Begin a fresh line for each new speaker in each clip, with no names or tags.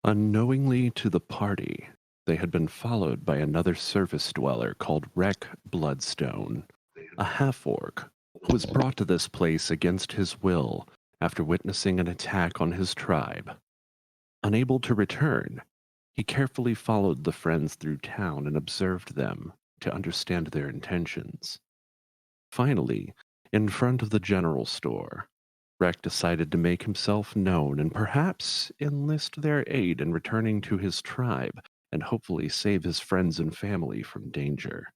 Unknowingly to the party, they had been followed by another surface dweller called Wreck Bloodstone, a half-orc who was brought to this place against his will after witnessing an attack on his tribe. Unable to return, he carefully followed the friends through town and observed them to understand their intentions. Finally, in front of the general store, Wreck decided to make himself known and perhaps enlist their aid in returning to his tribe and hopefully save his friends and family from danger.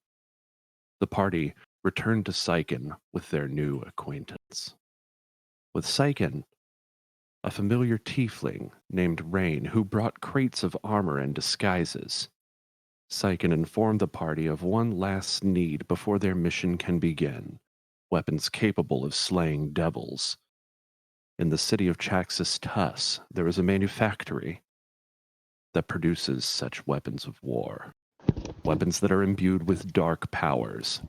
The party returned to Syken with their new acquaintance. With Syken, a familiar tiefling named Rain who brought crates of armor and disguises. Syken informed the party of one last need before their mission can begin: weapons capable of slaying devils. In the city of Chaxxas Tuss, there is a manufactory that produces such weapons of war. Weapons that are imbued with dark powers.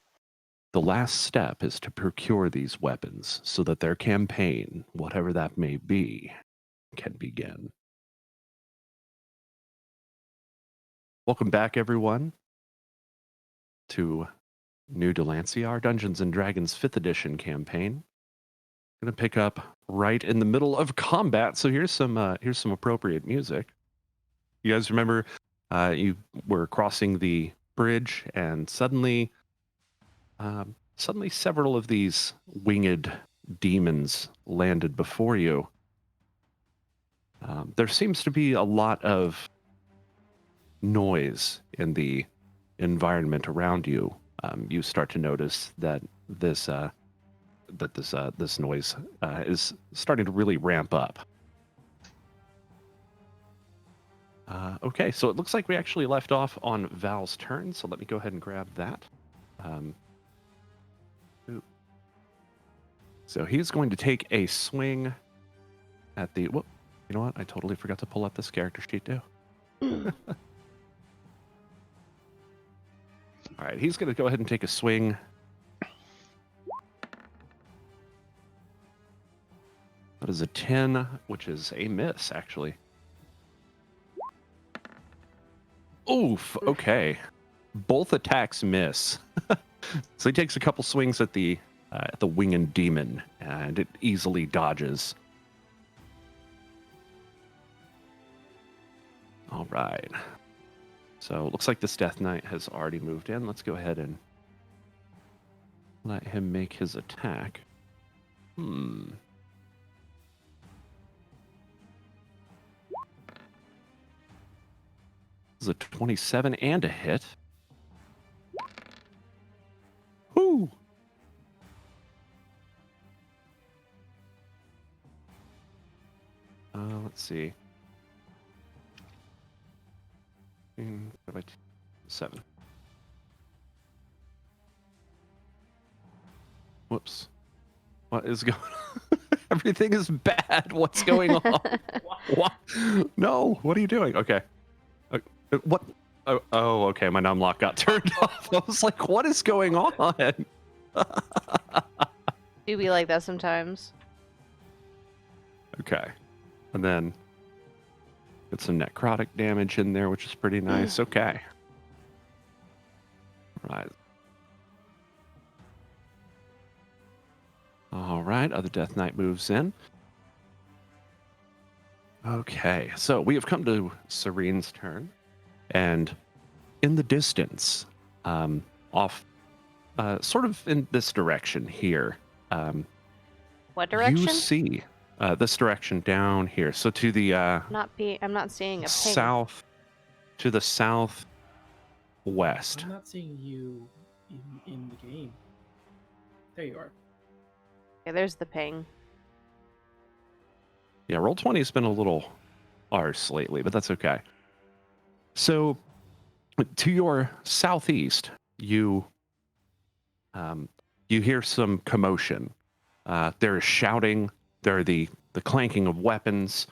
The last step is to procure these weapons so that their campaign, whatever that may be, can begin. Welcome back, everyone, to New Dalancia, our Dungeons & Dragons 5th edition campaign. Going to pick up right in the middle of combat, so here's some appropriate music. You guys remember you were crossing the bridge, and suddenly several of these winged demons landed before you. There seems to be a lot of noise in the environment around you. You start to notice that this noise is starting to really ramp up. Okay, so it looks like we actually left off on Val's turn, so let me go ahead and grab that. So he's going to take a swing at the... Whoop, you know what? I totally forgot to pull up this character sheet, too. All right, he's going to go ahead and take a swing. That is a 10, which is a miss, actually. Oof, okay. Both attacks miss. So he takes a couple swings at the winged demon, and it easily dodges. All right. So it looks like this Death Knight has already moved in. Let's go ahead and let him make his attack. This is a 27 and a hit. Woo! Let's see. 7. Whoops. What is going on? Everything is bad. What's going on? What? No, what are you doing? Okay. What? Oh, okay. My numlock got turned off. I was like, what is going on?
Do be like that sometimes.
Okay. And then get some necrotic damage in there, which is pretty nice. Okay. Right. All right. Other Death Knight moves in. Okay. So we have come to Cyrene's turn. And in the distance, off, sort of in this direction here.
What direction?
You see this direction down here. So to the
I'm not seeing a ping.
South, to the southwest.
I'm not seeing you in the game. There you are.
Yeah, there's the ping.
Yeah, Roll20 has been a little arse lately, but that's okay. So to your southeast, you hear some commotion. There is shouting. There are the clanking of weapons.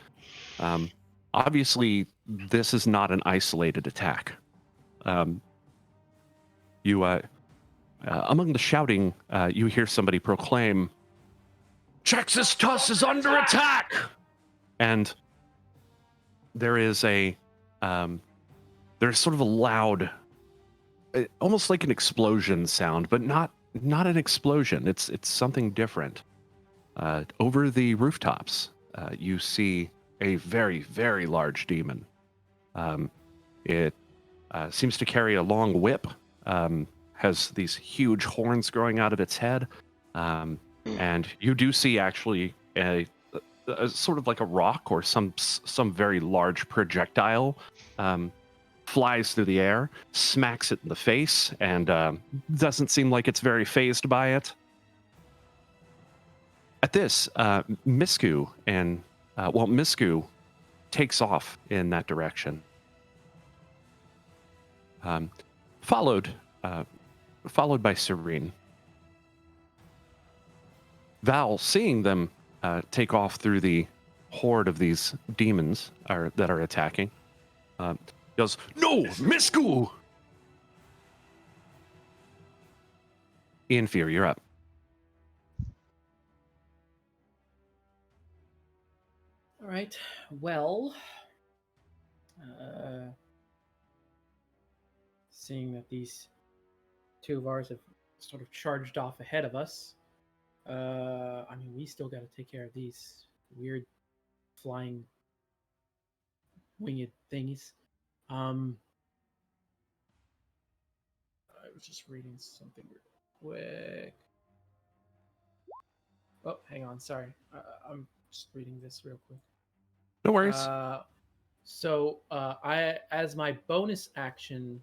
Obviously, this is not an isolated attack. Among the shouting, you hear somebody proclaim, "Chaxxas Tuss is under attack!" And there is there's sort of a loud, almost like an explosion sound, but not an explosion. It's something different. Over the rooftops, you see a very, very large demon. It seems to carry a long whip, has these huge horns growing out of its head, and you do see actually a sort of like a rock or some very large projectile flies through the air, smacks it in the face, and doesn't seem like it's very fazed by it. At this, Misku Misku takes off in that direction, followed by Cyrene. Val, seeing them take off through the horde of these demons that are attacking, goes, "No, Misku!" Ian Fear, you're up.
All right. Well, seeing that these two of ours have sort of charged off ahead of us, I mean, we still got to take care of these weird flying winged thingies. I was just reading something real quick. Oh, hang on. Sorry. I'm just reading this real quick.
No worries.
I, as my bonus action,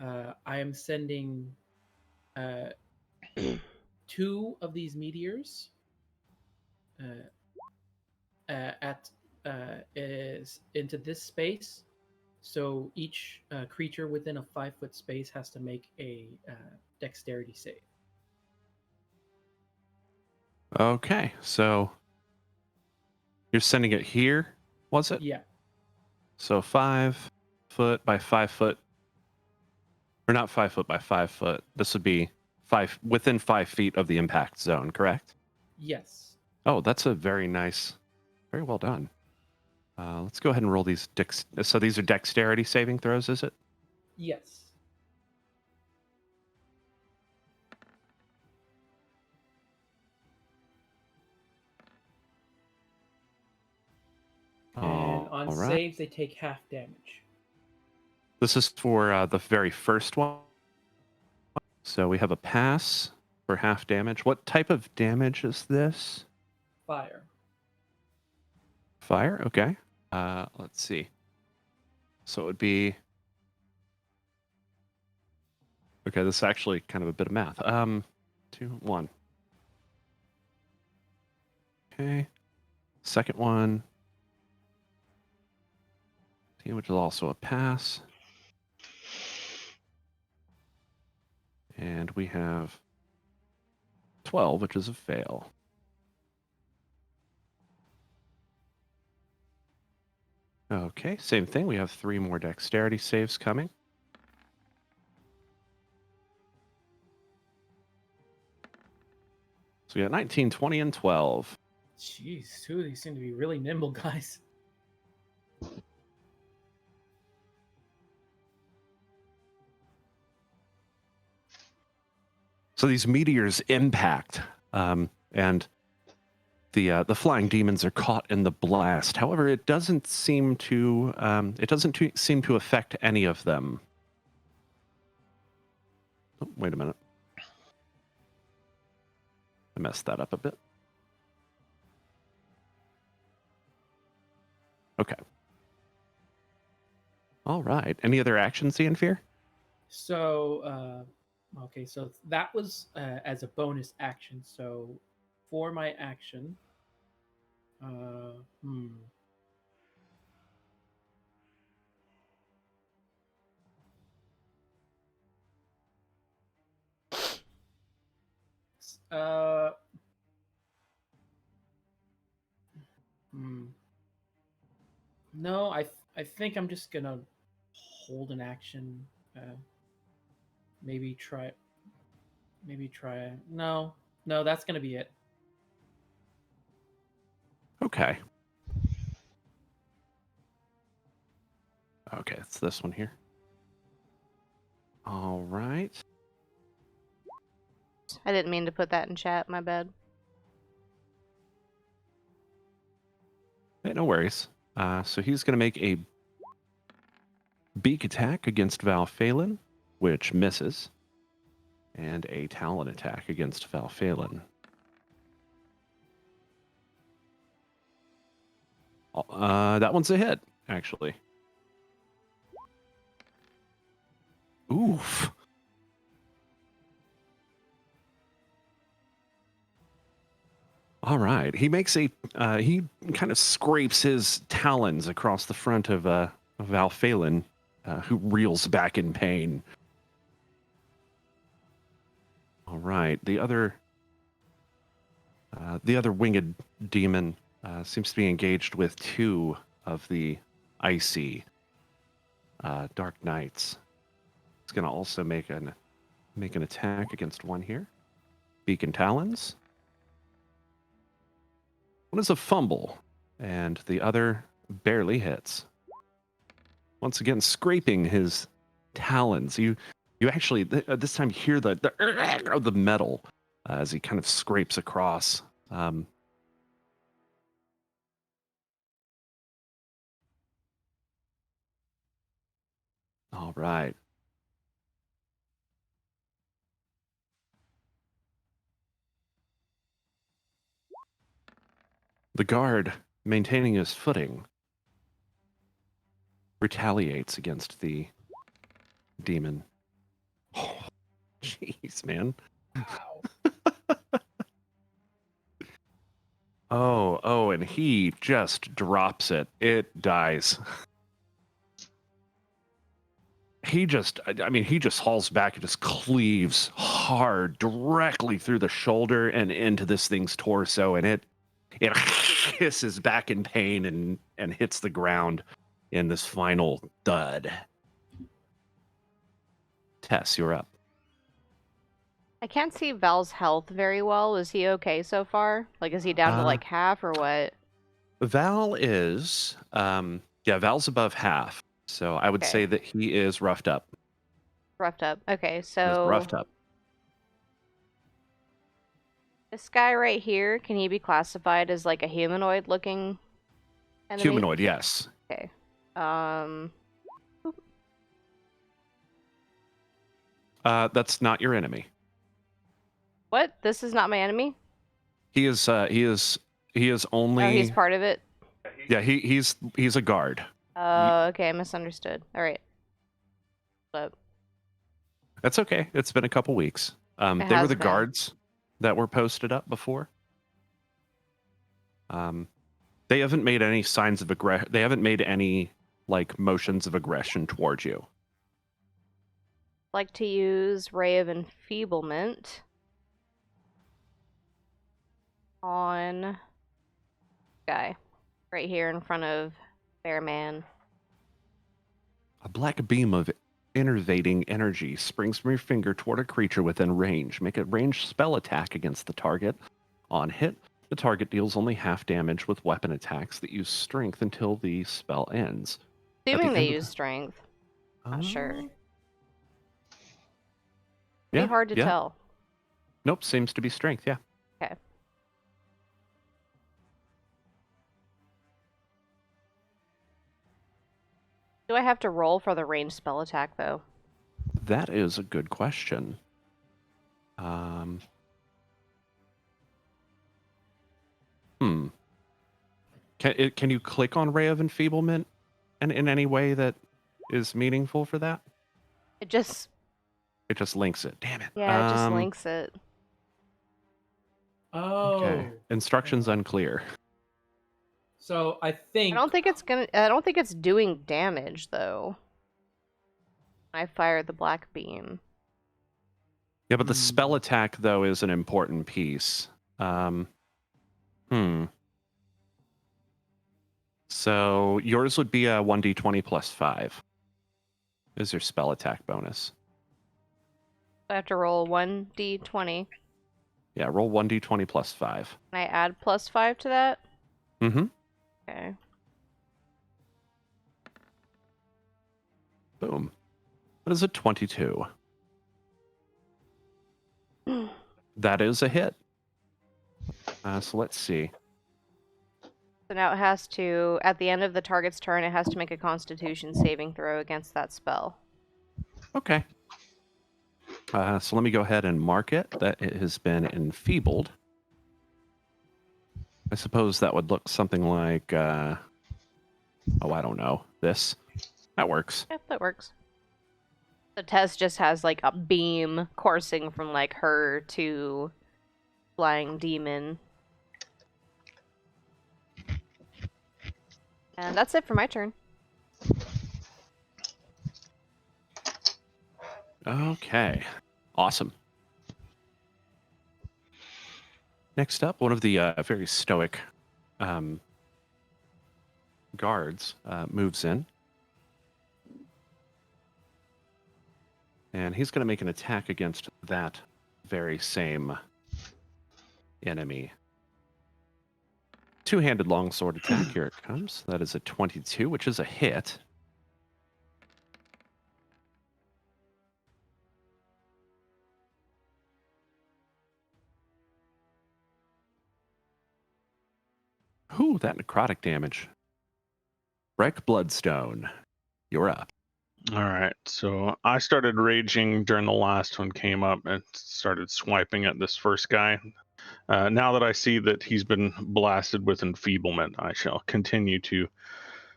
I am sending 2 of these meteors is into this space. So each creature within a 5-foot space has to make a dexterity save.
Okay, so you're sending it here, was it?
Yeah.
So 5 foot by 5 foot, or not 5 foot by 5 foot. This would be within 5 feet of the impact zone, correct?
Yes.
Oh, that's a very nice, very well done. Let's go ahead and roll these so these are dexterity saving throws, is it?
Yes. And on
all right.
saves, they take half damage.
This is for the very first one. So we have a pass for half damage. What type of damage is this?
Fire.
Fire, okay. Let's see. So it would be... Okay, this is actually kind of a bit of math. 2, 1. Okay. Second one, which is also a pass. And we have 12, which is a fail. Okay, same thing. We have 3 more dexterity saves coming. So we got 19, 20, and 12.
Jeez, 2 of these seem to be really nimble guys.
So these meteors impact, and the flying demons are caught in the blast. However, it doesn't seem to affect any of them. Oh, wait a minute. I messed that up a bit. Okay. All right. Any other actions, Ian Fear?
So, okay, so that was as a bonus action. So, for my action, No, I think I'm just gonna hold an action. Maybe try. No, that's gonna be it.
Okay. Okay, it's this one here. All right.
I didn't mean to put that in chat. My bad.
Hey, no worries. So he's going to make a beak attack against Val Phelan, which misses, and a talon attack against Val Phelan. That one's a hit, actually. Oof. All right. He makes he kind of scrapes his talons across the front of Val Phelan, who reels back in pain. All right. The other winged demon seems to be engaged with two of the icy Dark Knights. It's going to also make an attack against one here. Beacon Talons. One is a fumble, and the other barely hits. Once again, scraping his talons. You actually this time hear the of the metal as he kind of scrapes across. All right. The guard, maintaining his footing, retaliates against the demon. Oh, jeez, man.
Wow.
Oh, and he just drops it. It dies. He just hauls back and just cleaves hard directly through the shoulder and into this thing's torso, and it hisses back in pain and hits the ground in this final thud. Tess, you're up.
I can't see Val's health very well. Is he okay so far? Like, is he down to like half or what?
Val is, Val's above half. So I would say that he is roughed up.
Roughed up. Okay,
He is
so
roughed up.
this guy right here, can he be classified as like a humanoid looking enemy?
Humanoid, yes.
Okay.
That's not your enemy.
What? This is not my enemy?
He is only.
Oh, he's part of it?
Yeah, he's a guard.
Okay, I misunderstood. Alright. But
That's okay. It's been a couple weeks. They were the guards that were posted up before. They haven't made any signs of aggression. They haven't made any like motions of aggression towards you.
like to use Ray of Enfeeblement on guy right here in front of Bearman.
A black beam of enervating energy springs from your finger toward a creature within range. Make a ranged spell attack against the target. On hit, the target deals only half damage with weapon attacks that use strength until the spell ends.
Assuming they use strength. Not sure.
Yeah,
Pretty hard to tell.
Nope, seems to be strength, yeah.
Okay. Do I have to roll for the ranged spell attack, though?
That is a good question. Can you click on Ray of Enfeeblement in any way that is meaningful for that?
It just
links it. Damn it.
Yeah, it just links it.
Oh.
Okay. Instructions unclear.
So I think
I don't think it's doing damage though. I fired the black beam.
Yeah, but the spell attack though is an important piece. So yours would be a 1d20 plus 5. Is your spell attack bonus.
I have to roll 1d20.
Yeah, roll 1d20 plus 5.
Can I add plus 5 to that?
Mm-hmm.
Okay.
Boom. That is a 22. That is a hit. So let's see.
So now it has to, at the end of the target's turn, it has to make a Constitution saving throw against that spell.
Okay. So let me go ahead and mark it that it has been enfeebled. I suppose that would look something like, I don't know, this. That works.
Yep, that works. So Tess just has like a beam coursing from like her to flying demon. And that's it for my turn.
Okay. Awesome. Next up, one of the very stoic guards moves in. And he's going to make an attack against that very same enemy. Two-handed longsword attack. Here it comes. That is a 22, which is a hit. Ooh, that necrotic damage. Break Bloodstone. You're up.
All right, so I started raging during the last one came up and started swiping at this first guy. Now that I see that he's been blasted with enfeeblement, I shall continue to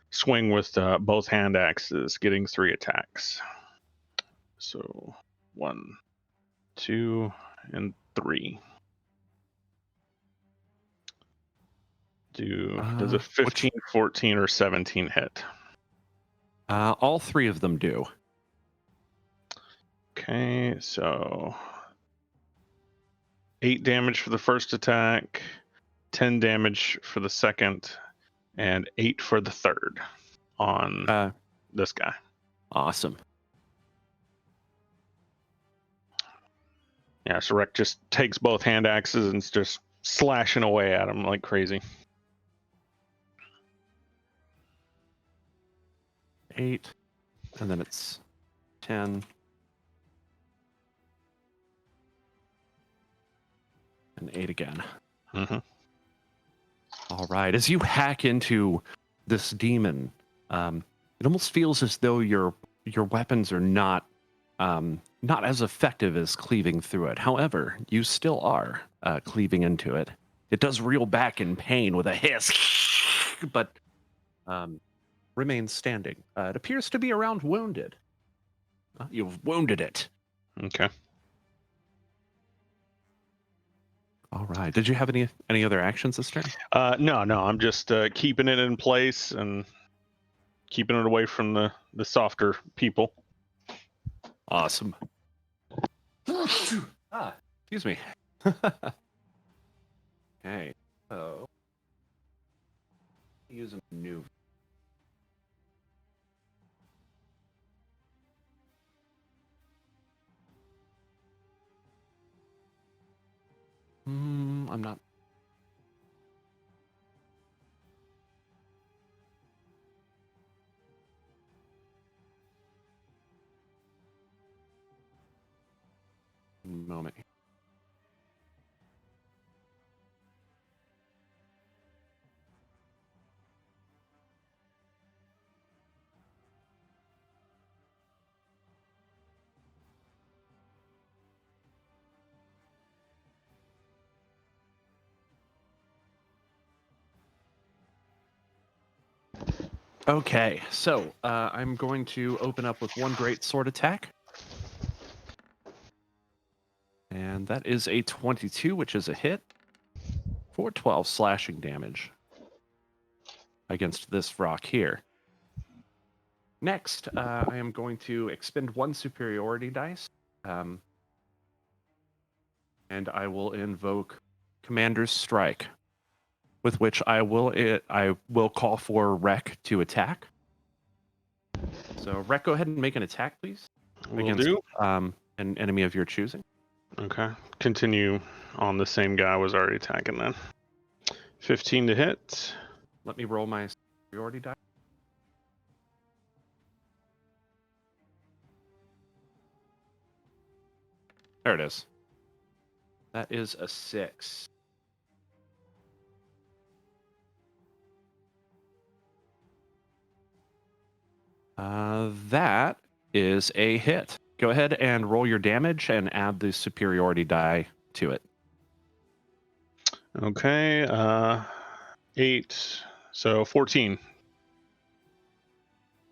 swing with both hand axes, getting 3 attacks. So 1, 2, and 3. Does a 15, 14, or 17 hit?
All 3 of them do.
Okay, so 8 damage for the first attack, 10 damage for the second, and 8 for the third on this guy.
Awesome.
Yeah, so Rek just takes both hand axes and is just slashing away at him like crazy.
8, and then it's 10. And 8 again.
Mm-hmm.
All right. As you hack into this demon, it almost feels as though your weapons are not as effective as cleaving through it. However, you still are cleaving into it. It does reel back in pain with a hiss, but remains standing. It appears to be around wounded. You've wounded it.
Okay.
All right. Did you have any other actions this turn?
No, I'm just keeping it in place and keeping it away from the softer people.
Awesome. Excuse me. Okay. So use a new. I'm not. Moment. Okay, so I'm going to open up with one great sword attack. And that is a 22, which is a hit for 12 slashing damage against this rock here. Next, I am going to expend 1 superiority dice. And I will invoke Commander's Strike, with which I will call for Rek to attack. So Rek, go ahead and make an attack, please.
Will do.
An enemy of your choosing.
Okay. Continue on the same guy I was already attacking then. 15 to hit.
Let me roll my superiority die. There it is. That is a 6. That is a hit. Go ahead and roll your damage and add the superiority die to it.
Okay. 8. So 14.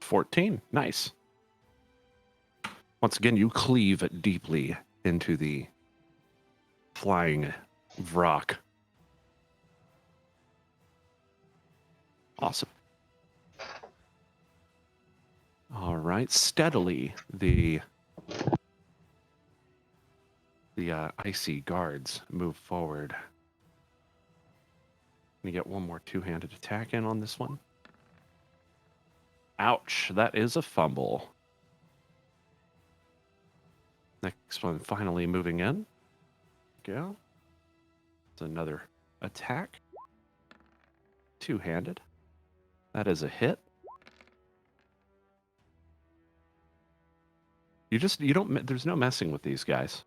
14. Nice. Once again, you cleave deeply into the flying Vrock. Awesome. All right. Steadily, the icy guards move forward. Let me get one more two-handed attack in on this one. Ouch. That is a fumble. Next one finally moving in. Go. It's another attack. Two-handed. That is a hit. There's no messing with these guys.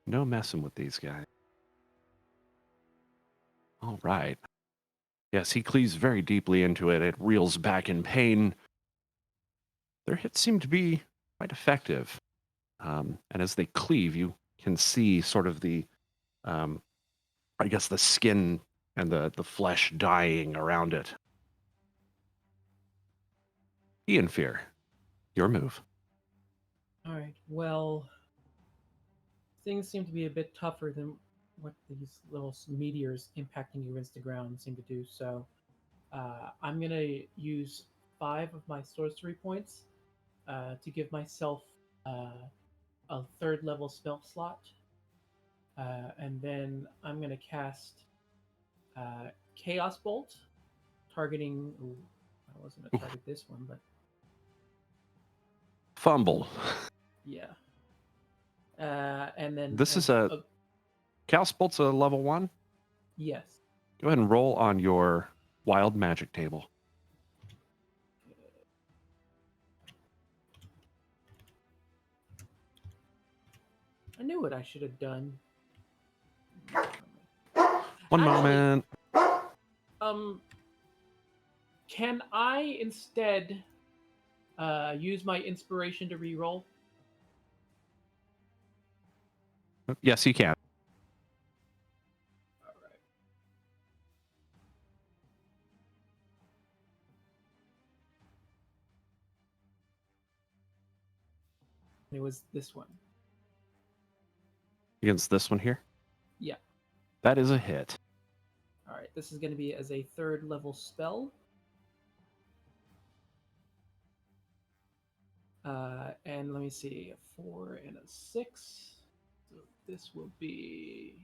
No messing with these guys. All right. Yes, he cleaves very deeply into it. It reels back in pain. Their hits seem to be quite effective. And as they cleave, you can see sort of the, I guess, the skin and the flesh dying around it. Ian Fear, your move.
All right. Well, things seem to be a bit tougher than what these little meteors impacting you against the ground seem to do. So, I'm gonna use 5 of my sorcery points to give myself a 3rd level spell slot, and then I'm gonna cast Chaos Bolt, targeting. Ooh, I wasn't gonna target this one, but
Fumble.
yeah. And then
This is a Chaos Bolt's a level 1.
yes.
Go ahead and roll on your wild magic table.
I knew what I should have done.
One
Actually,
moment.
Can I instead use my inspiration to reroll?
Yes, you can.
All right. It was this one.
Against this one here?
Yeah.
That is a hit.
All right. This is going to be as a 3rd level spell. And let me see, a 4 and a 6. So this will be.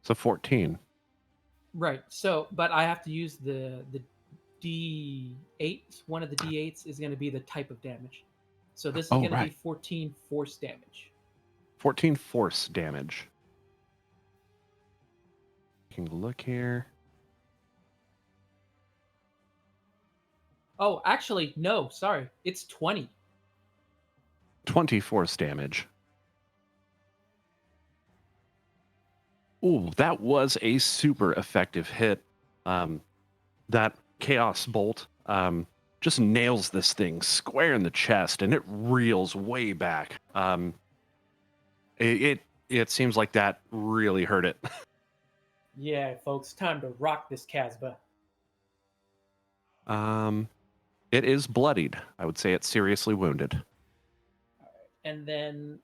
So 14.
Right. So, but I have to use the D8. One of the D8s is going to be the type of damage. So this is going to be 14 force damage.
14 force damage. You can look here.
Oh, actually, no. Sorry, it's 20.
20 force damage. Ooh, that was a super effective hit. That Chaos Bolt just nails this thing square in the chest, and it reels way back. It seems like that really hurt it.
Yeah, folks, time to rock this Casbah.
It is bloodied. I would say it's seriously wounded.
All right. And then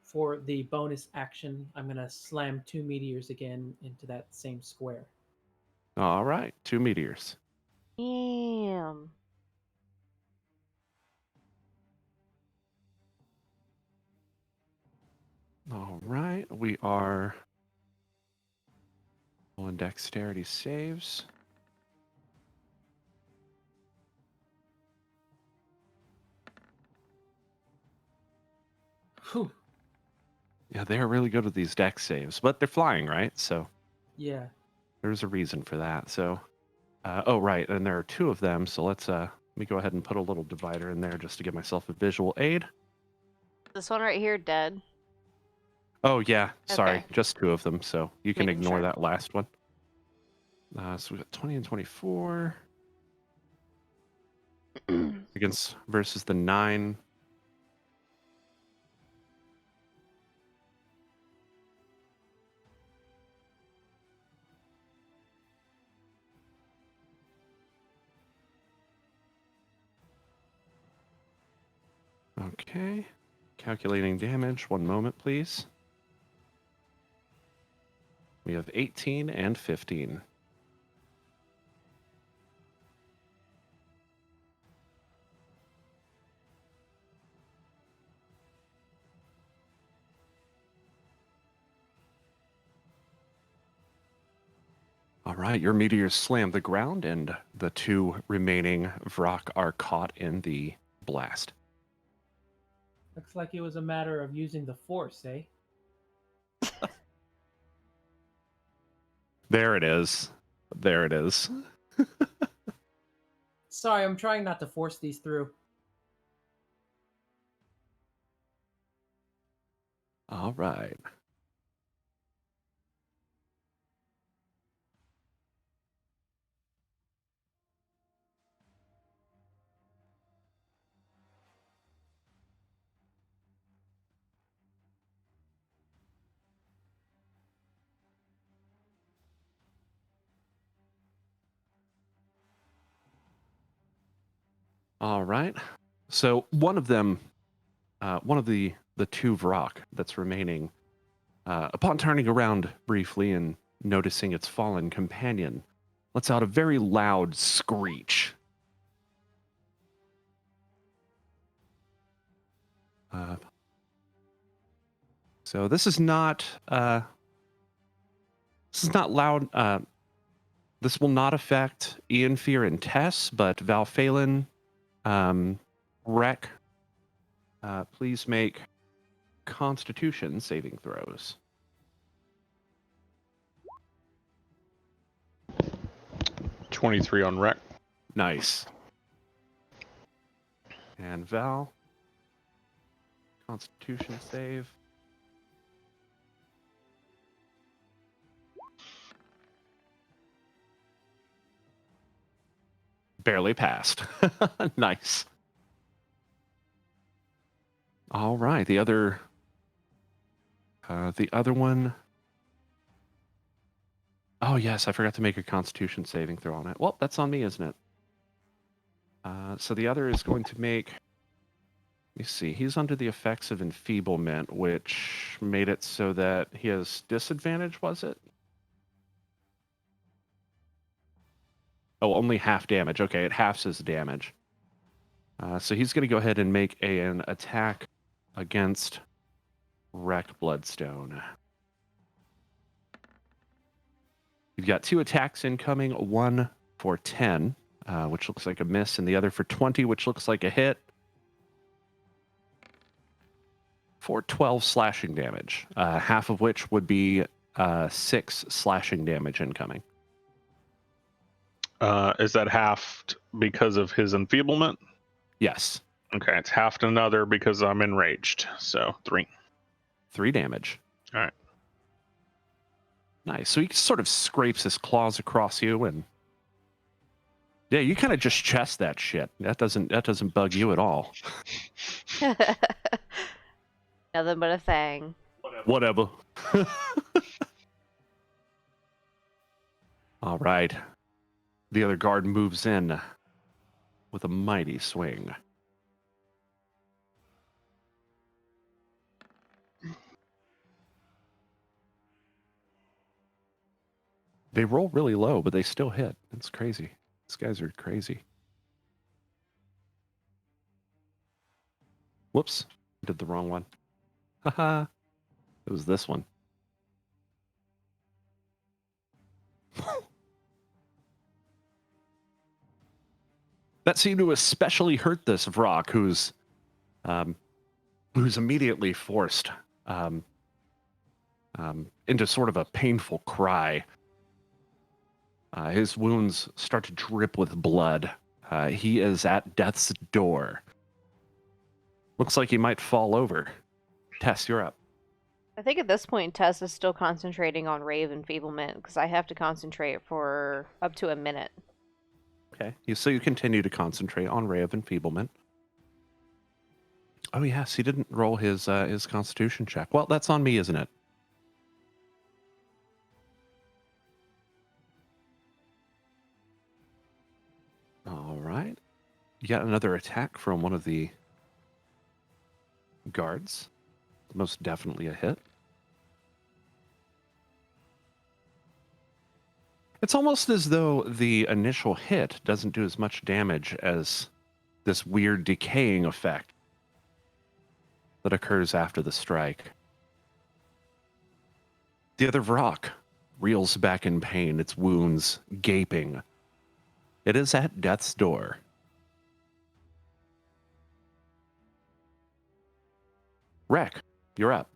for the bonus action, I'm going to slam 2 meteors again into that same square.
All right, 2 meteors.
Damn.
All right, we are on dexterity saves.
Whew.
Yeah, they are really good with these dex saves, but they're flying, right? So
Yeah.
there's a reason for that. So Oh, right, and there are 2 of them, so let me go ahead and put a little divider in there just to give myself a visual aid.
This one right here, dead.
Oh, yeah, sorry,
Okay.
just 2 of them, so you can
Making
ignore
sure.
that last one. So we got 20 and 24 against versus the 9. Okay, calculating damage. 1 moment, please. We have 18 and 15. All right, your meteors slam the ground, and the 2 remaining Vrak are caught in the blast.
Looks like it was a matter of using the force, eh?
There it is. There it is.
Sorry, I'm trying not to force these through.
All right. All right. So one of them, one of the 2 Vrak that's remaining, upon turning around briefly and noticing its fallen companion, lets out a very loud screech. So this is not loud. This will not affect Ian, Fear, and Tess, but Val Phelan, Rek, please make Constitution saving throws.
23 on rec.
Nice. And Val, Constitution save. Barely passed. Nice. All right, the other one. Oh yes, I forgot to make a Constitution saving throw on it. Well, that's on me, isn't it? So the other is going to make. Let me see. He's under the effects of enfeeblement, which made it so that he has disadvantage. Was it? Oh, only half damage. Okay, it halves his damage. So he's going to go ahead and make an attack against Wreck Bloodstone. You've got 2 attacks incoming, one for 10, which looks like a miss, and the other for 20, which looks like a hit. For 12 slashing damage, half of which would be 6 slashing damage incoming.
Is that halved because of his enfeeblement?
Yes.
Okay, it's halved another because I'm enraged. So 3.
3 damage.
All right.
Nice. So he sort of scrapes his claws across you, and yeah, you kind of just chest that shit. That doesn't bug you at all.
Nothing but a thing.
Whatever. All right. The other guard moves in with a mighty swing. They roll really low, but they still hit. It's crazy. These guys are crazy. Whoops. Did the wrong one. Haha. It was this one. That seemed to especially hurt this Vrak, who's immediately forced into sort of a painful cry. His wounds start to drip with blood. He is at death's door. Looks like he might fall over. Tess, you're up.
I think at this point, Tess is still concentrating on Ray of Enfeeblement, because I have to concentrate for up to a minute.
Okay. So you continue to concentrate on Ray of Enfeeblement. Oh yes, he didn't roll his Constitution check. Well, that's on me, isn't it? All right. You got another attack from one of the guards. Most definitely a hit. It's almost as though the initial hit doesn't do as much damage as this weird decaying effect that occurs after the strike. The other Vrock reels back in pain, its wounds gaping. It is at death's door. Wreck, you're up.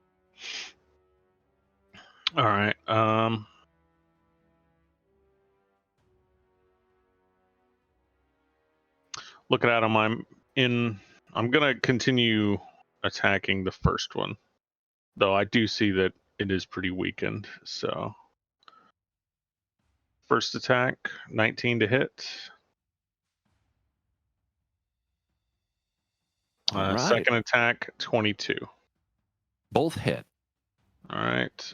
All right. Looking at him, I'm gonna continue attacking the first one, though I do see that it is pretty weakened. So, first attack, 19 to hit.
All right.
Second attack, 22.
Both hit.
All right.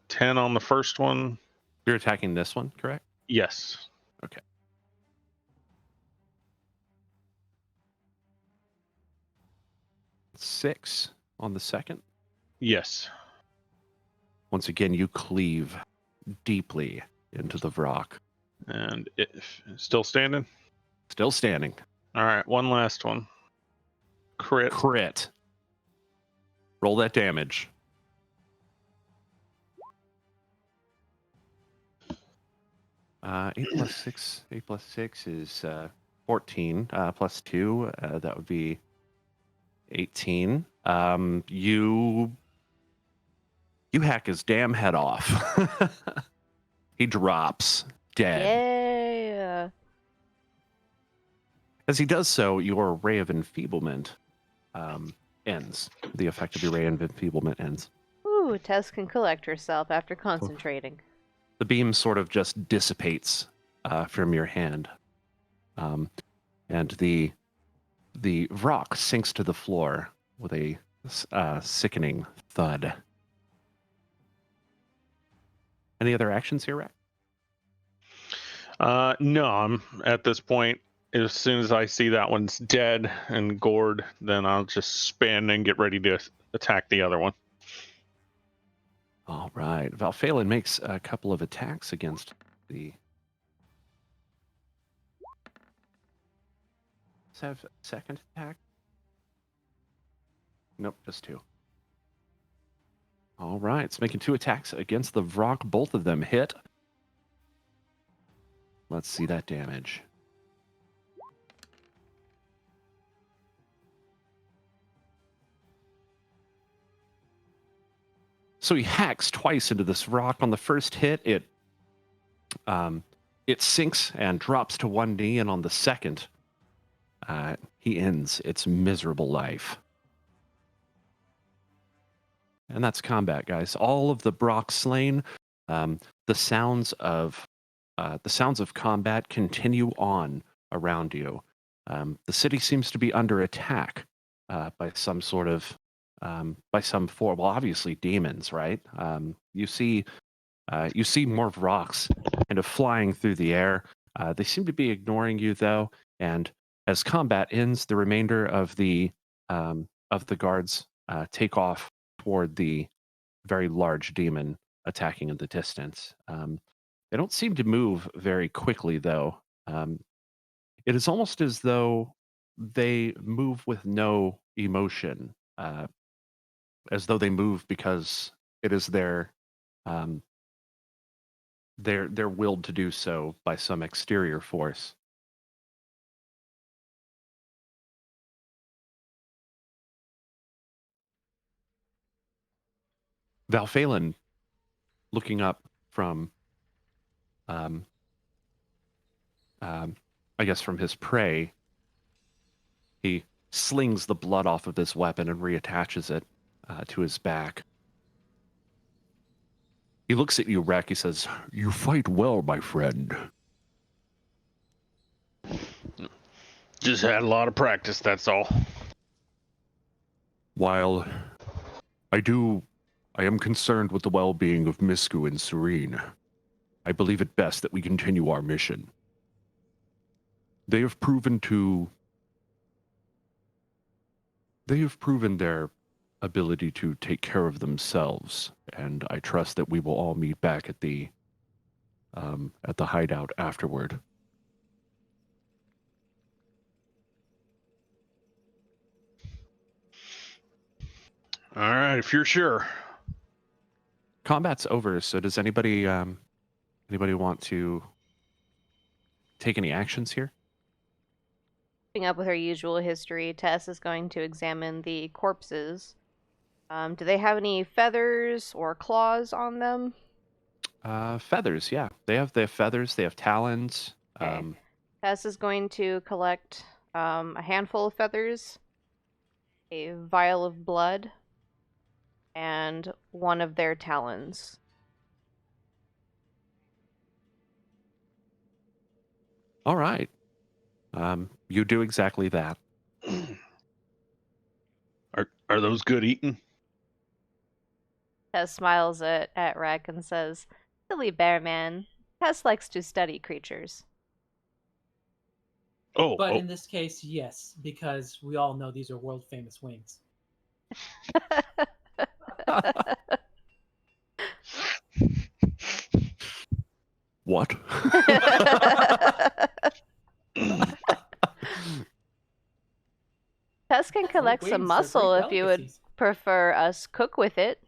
10 on the first one.
You're attacking this one, correct?
Yes.
Okay. Six on the second.
Yes.
Once again, you cleave deeply into the Vrock.
And it still standing?
Still standing.
All right. One last one. Crit.
Crit. Roll that damage. Eight plus six is 14. Plus 2, that would be 18. You hack his damn head off. He drops dead.
Yeah.
As he does so, your ray of enfeeblement ends. The effect of your ray of enfeeblement ends.
Ooh, Tess can collect herself after concentrating.
The beam sort of just dissipates from your hand. And the rock sinks to the floor with a sickening thud. Any other actions here, Rack?
No, I'm at this point. As soon as I see that one's dead and gored, then I'll just spin and get ready to attack the other one.
All right. Valphalin makes a couple of attacks against the... Does that have a second attack? Nope, just 2. All right. It's making 2 attacks against the Vrock. Both of them hit. Let's see that damage. So he hacks twice into this rock. On the first hit, it sinks and drops to one knee, and on the second, he ends its miserable life. And that's combat, guys. All of the Brock slain. The sounds of combat continue on around you. The city seems to be under attack by some sort of by some form. Well, obviously demons, right? You see more rocks kind of flying through the air. They seem to be ignoring you, though. And as combat ends, the remainder of the guards take off toward the very large demon attacking in the distance. They don't seem to move very quickly, though. It is almost as though they move with no emotion, as though they move because it is they're willed to do so by some exterior force. Valphalin, looking up from I guess from his prey, he slings the blood off of this weapon and reattaches it to his back. He looks at you, Rek. He says, "You fight well, my friend."
Just had a lot of practice, that's all.
While I am concerned with the well-being of Misku and Cyrene, I believe it best that we continue our mission. They have proven their ability to take care of themselves, and I trust that we will all meet back at the hideout afterward.
All right, if you're sure.
Combat's over, so does anybody want to take any actions here?
Keeping up with her usual history, Tess is going to examine the corpses. Do they have any feathers or claws on them?
Feathers, yeah. They have feathers, they have talons.
Okay. Tess is going to collect a handful of feathers, a vial of blood, and one of their talons.
All right. You do exactly that.
Are those good eating?
Tess smiles at Rek and says, "Silly bear man. Tess likes to study creatures."
But in this case, yes, because we all know these are world famous wings.
What?
Tess can collect some
Wings are
muscle
great
if you would
delicacies.
prefer us cook with it.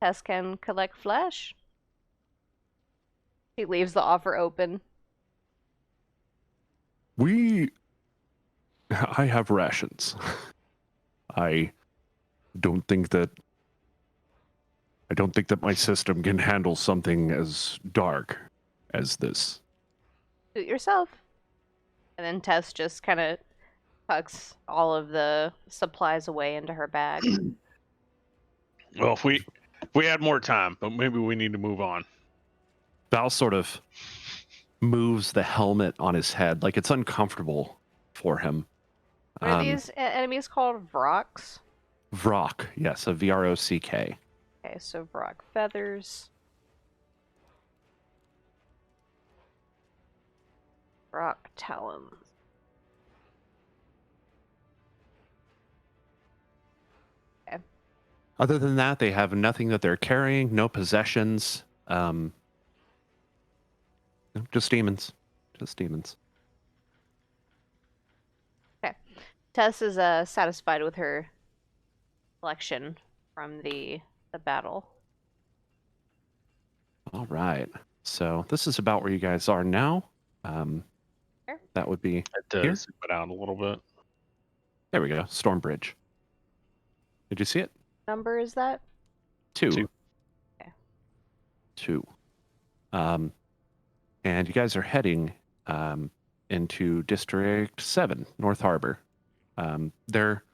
Tess can collect flesh. She leaves the offer open.
I have rations. I don't think that my system can handle something as dark as this.
Suit yourself. And then Tess just kind of tucks all of the supplies away into her bag.
Well, if we had more time, but maybe we need to move on.
Val sort of moves the helmet on his head, like it's uncomfortable for him.
What are these enemies called? Vrocs?
Vrock, yes, a VROCK.
Okay, so Vrock feathers. Vrock talons. Okay.
Other than that, they have nothing that they're carrying, no possessions. No, just demons. Just demons.
Okay. Tess is satisfied with her collection from the battle.
All right. So this is about where you guys are now.
Sure.
That would be
It does
here.
zip it out a little bit.
There we go. Storm Bridge. Did you see it?
Number is that?
2.
2.
Okay.
2. And you guys are heading into District 7, North Harbor. There,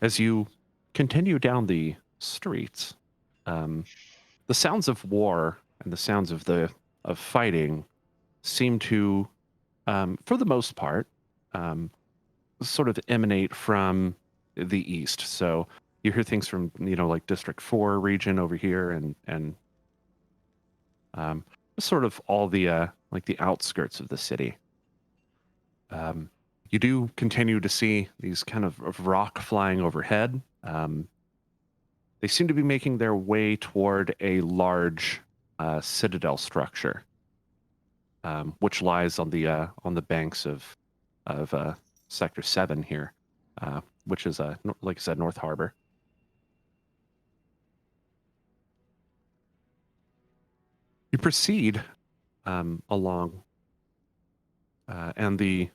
as you continue down the streets, the sounds of war and the sounds of fighting seem to, for the most part, sort of emanate from the east. So you hear things from, like District 4 region over here and sort of all the, like the outskirts of the city. You do continue to see these kind of rock flying overhead. They seem to be making their way toward a large citadel structure, which lies on the banks of Sector 7 here, which is, like I said, North Harbor. You proceed along, and the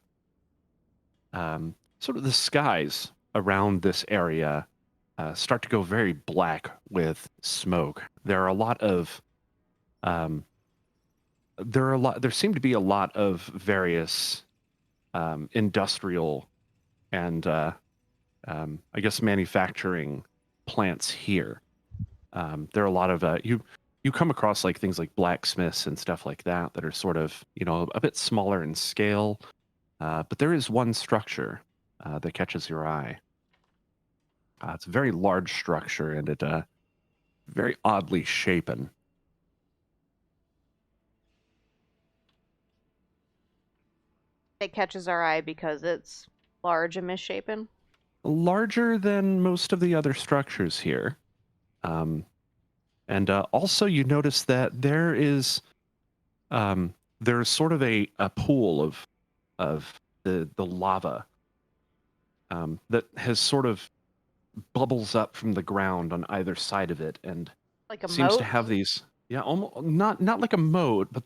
sort of the skies around this area start to go very black with smoke. There seem to be a lot of various industrial and I guess manufacturing plants here. There are a lot of you come across like things like blacksmiths and stuff like that that are sort of a bit smaller in scale, but there is one structure that catches your eye. It's a very large structure and it very oddly shapen.
It catches our eye because it's large and misshapen.
Larger than most of the other structures here. And also you notice that there's sort of a pool of the lava that has sort of bubbles up from the ground on either side of it and
Like a
seems to
moat?
have these almost not like a moat, but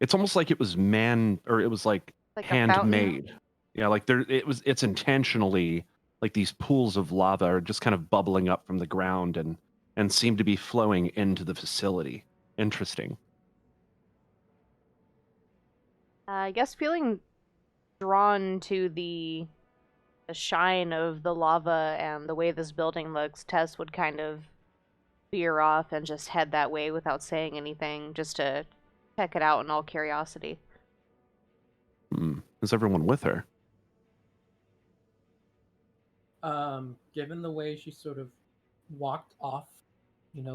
it's almost like it was like
Like a fountain?
handmade. Yeah, like it's intentionally like these pools of lava are just kind of bubbling up from the ground and seem to be flowing into the facility. Interesting.
I guess feeling drawn to the shine of the lava and the way this building looks, Tess would kind of veer off and just head that way without saying anything, just to check it out in all curiosity.
Is everyone with her?
Given the way she sort of walked off,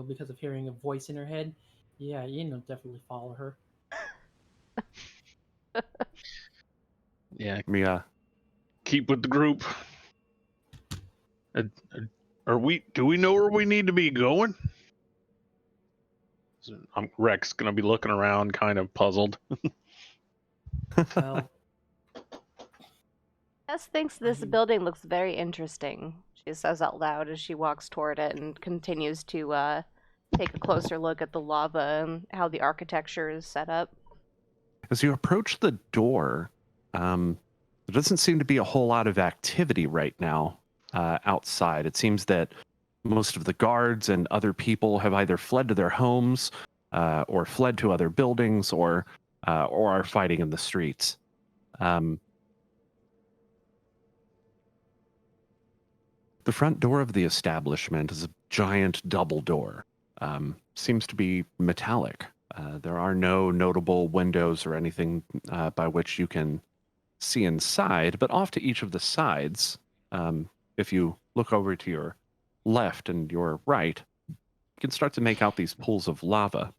because of hearing a voice in her head, yeah, definitely follow her.
Yeah,
Yeah.
keep with the group. Do we know where we need to be going? Rex gonna be looking around, kind of puzzled.
Well,
Tess thinks this building looks very interesting, she says out loud as she walks toward it and continues to take a closer look at the lava and how the architecture is set up.
As you approach the door, there doesn't seem to be a whole lot of activity right now outside. It seems that most of the guards and other people have either fled to their homes or fled to other buildings or are fighting in the streets. The front door of the establishment is a giant double door. Seems to be metallic. There are no notable windows or anything by which you can see inside, but off to each of the sides, if you look over to your left and your right, you can start to make out these pools of lava.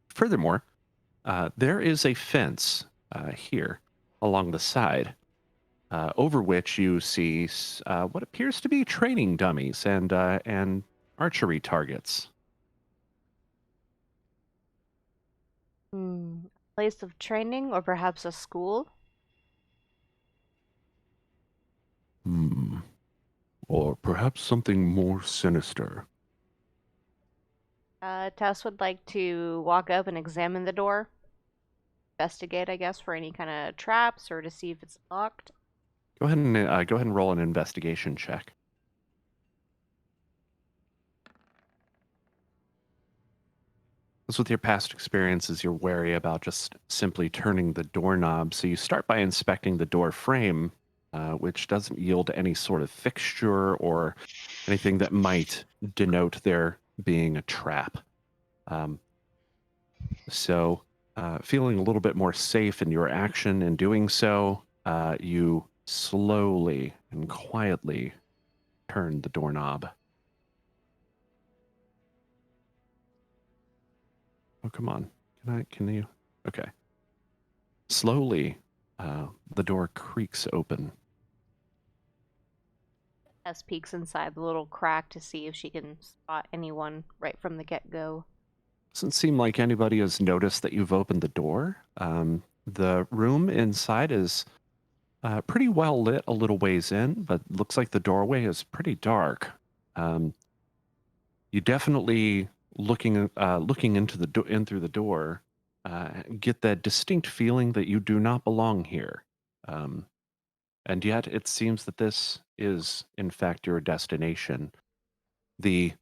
Furthermore, there is a fence here along the side, over which you see what appears to be training dummies and archery targets.
A place of training or perhaps a school?
Or perhaps something more sinister.
Tess would like to walk up and examine the door. Investigate, I guess, for any kind of traps or to see if it's locked.
Go ahead and roll an investigation check. As with your past experiences, you're wary about just simply turning the doorknob, so you start by inspecting the door frame, which doesn't yield any sort of fixture or anything that might denote there being a trap. So, feeling a little bit more safe in your action in doing so, you slowly and quietly turn the doorknob. Oh, come on. Can you? Okay. Slowly, the door creaks open.
Tess peeks inside the little crack to see if she can spot anyone right from the get-go.
Doesn't seem like anybody has noticed that you've opened the door. The room inside is pretty well lit a little ways in, but looks like the doorway is pretty dark. You definitely looking into in through the door, get that distinct feeling that you do not belong here. And yet it seems that this is, in fact, your destination. The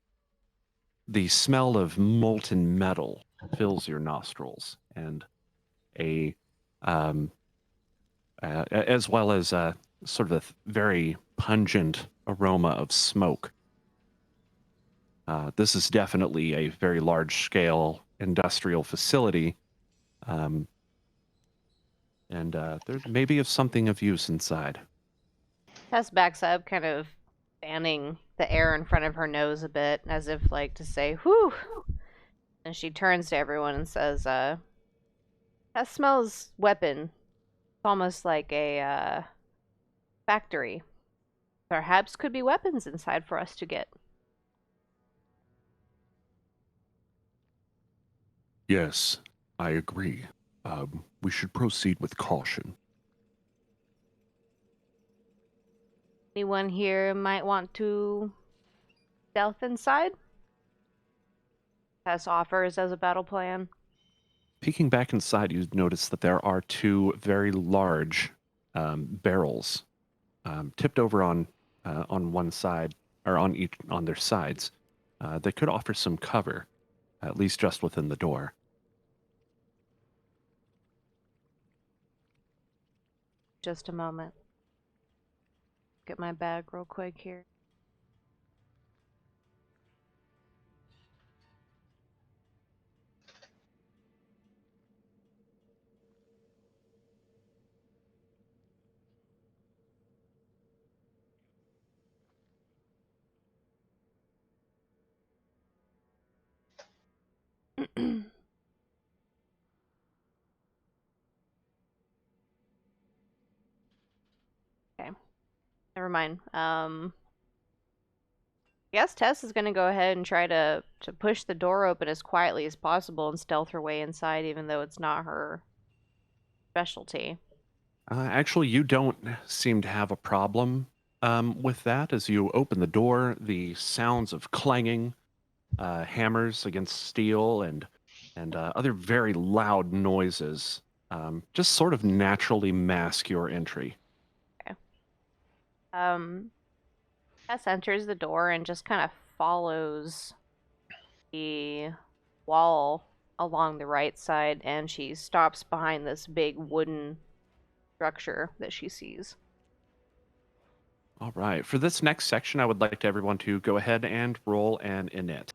smell of molten metal fills your nostrils, and a as well as sort of a very pungent aroma of smoke. This is definitely a very large-scale industrial facility, and there may be something of use inside.
Tess backs up, kind of fanning the air in front of her nose a bit, as if like to say, whew. And she turns to everyone and says, that smells weapon. It's almost like a factory. Perhaps could be weapons inside for us to get.
Yes, I agree. We should proceed with caution.
Anyone here might want to stealth inside? Tess offers as a battle plan.
Peeking back inside, you notice that there are two very large barrels tipped over on one side, or on their sides. They could offer some cover, at least just within the door.
Just a moment. Get my bag real quick here. Okay. Never mind. I guess Tess is gonna go ahead and try to push the door open as quietly as possible and stealth her way inside, even though it's not her specialty.
Actually, you don't seem to have a problem with that. As you open the door, the sounds of clanging hammers against steel and other very loud noises just sort of naturally mask your entry.
Okay. Tess enters the door and just kind of follows the wall along the right side, and she stops behind this big wooden structure that she sees.
All right. For this next section, I would like everyone to go ahead and roll an init.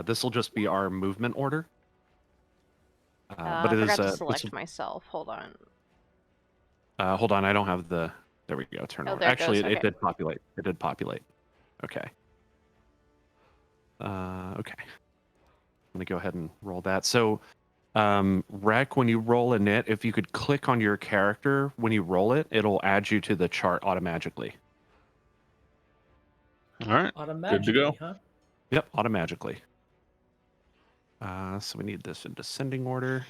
This will just be our movement order. But
I
it is
forgot to
this
select myself. Hold on.
hold on, I don't have the. There we go. Turn
Oh,
order.
there it
Actually,
goes.
it
Okay.
did populate. It did populate. Okay. Okay. I'm gonna go ahead and roll that. So, Rec, when you roll a knit, if you could click on your character when you roll it, it'll add you to the chart automatically.
All right.
Automatically,
go.
huh?
Yep, automatically. So we need this in descending order.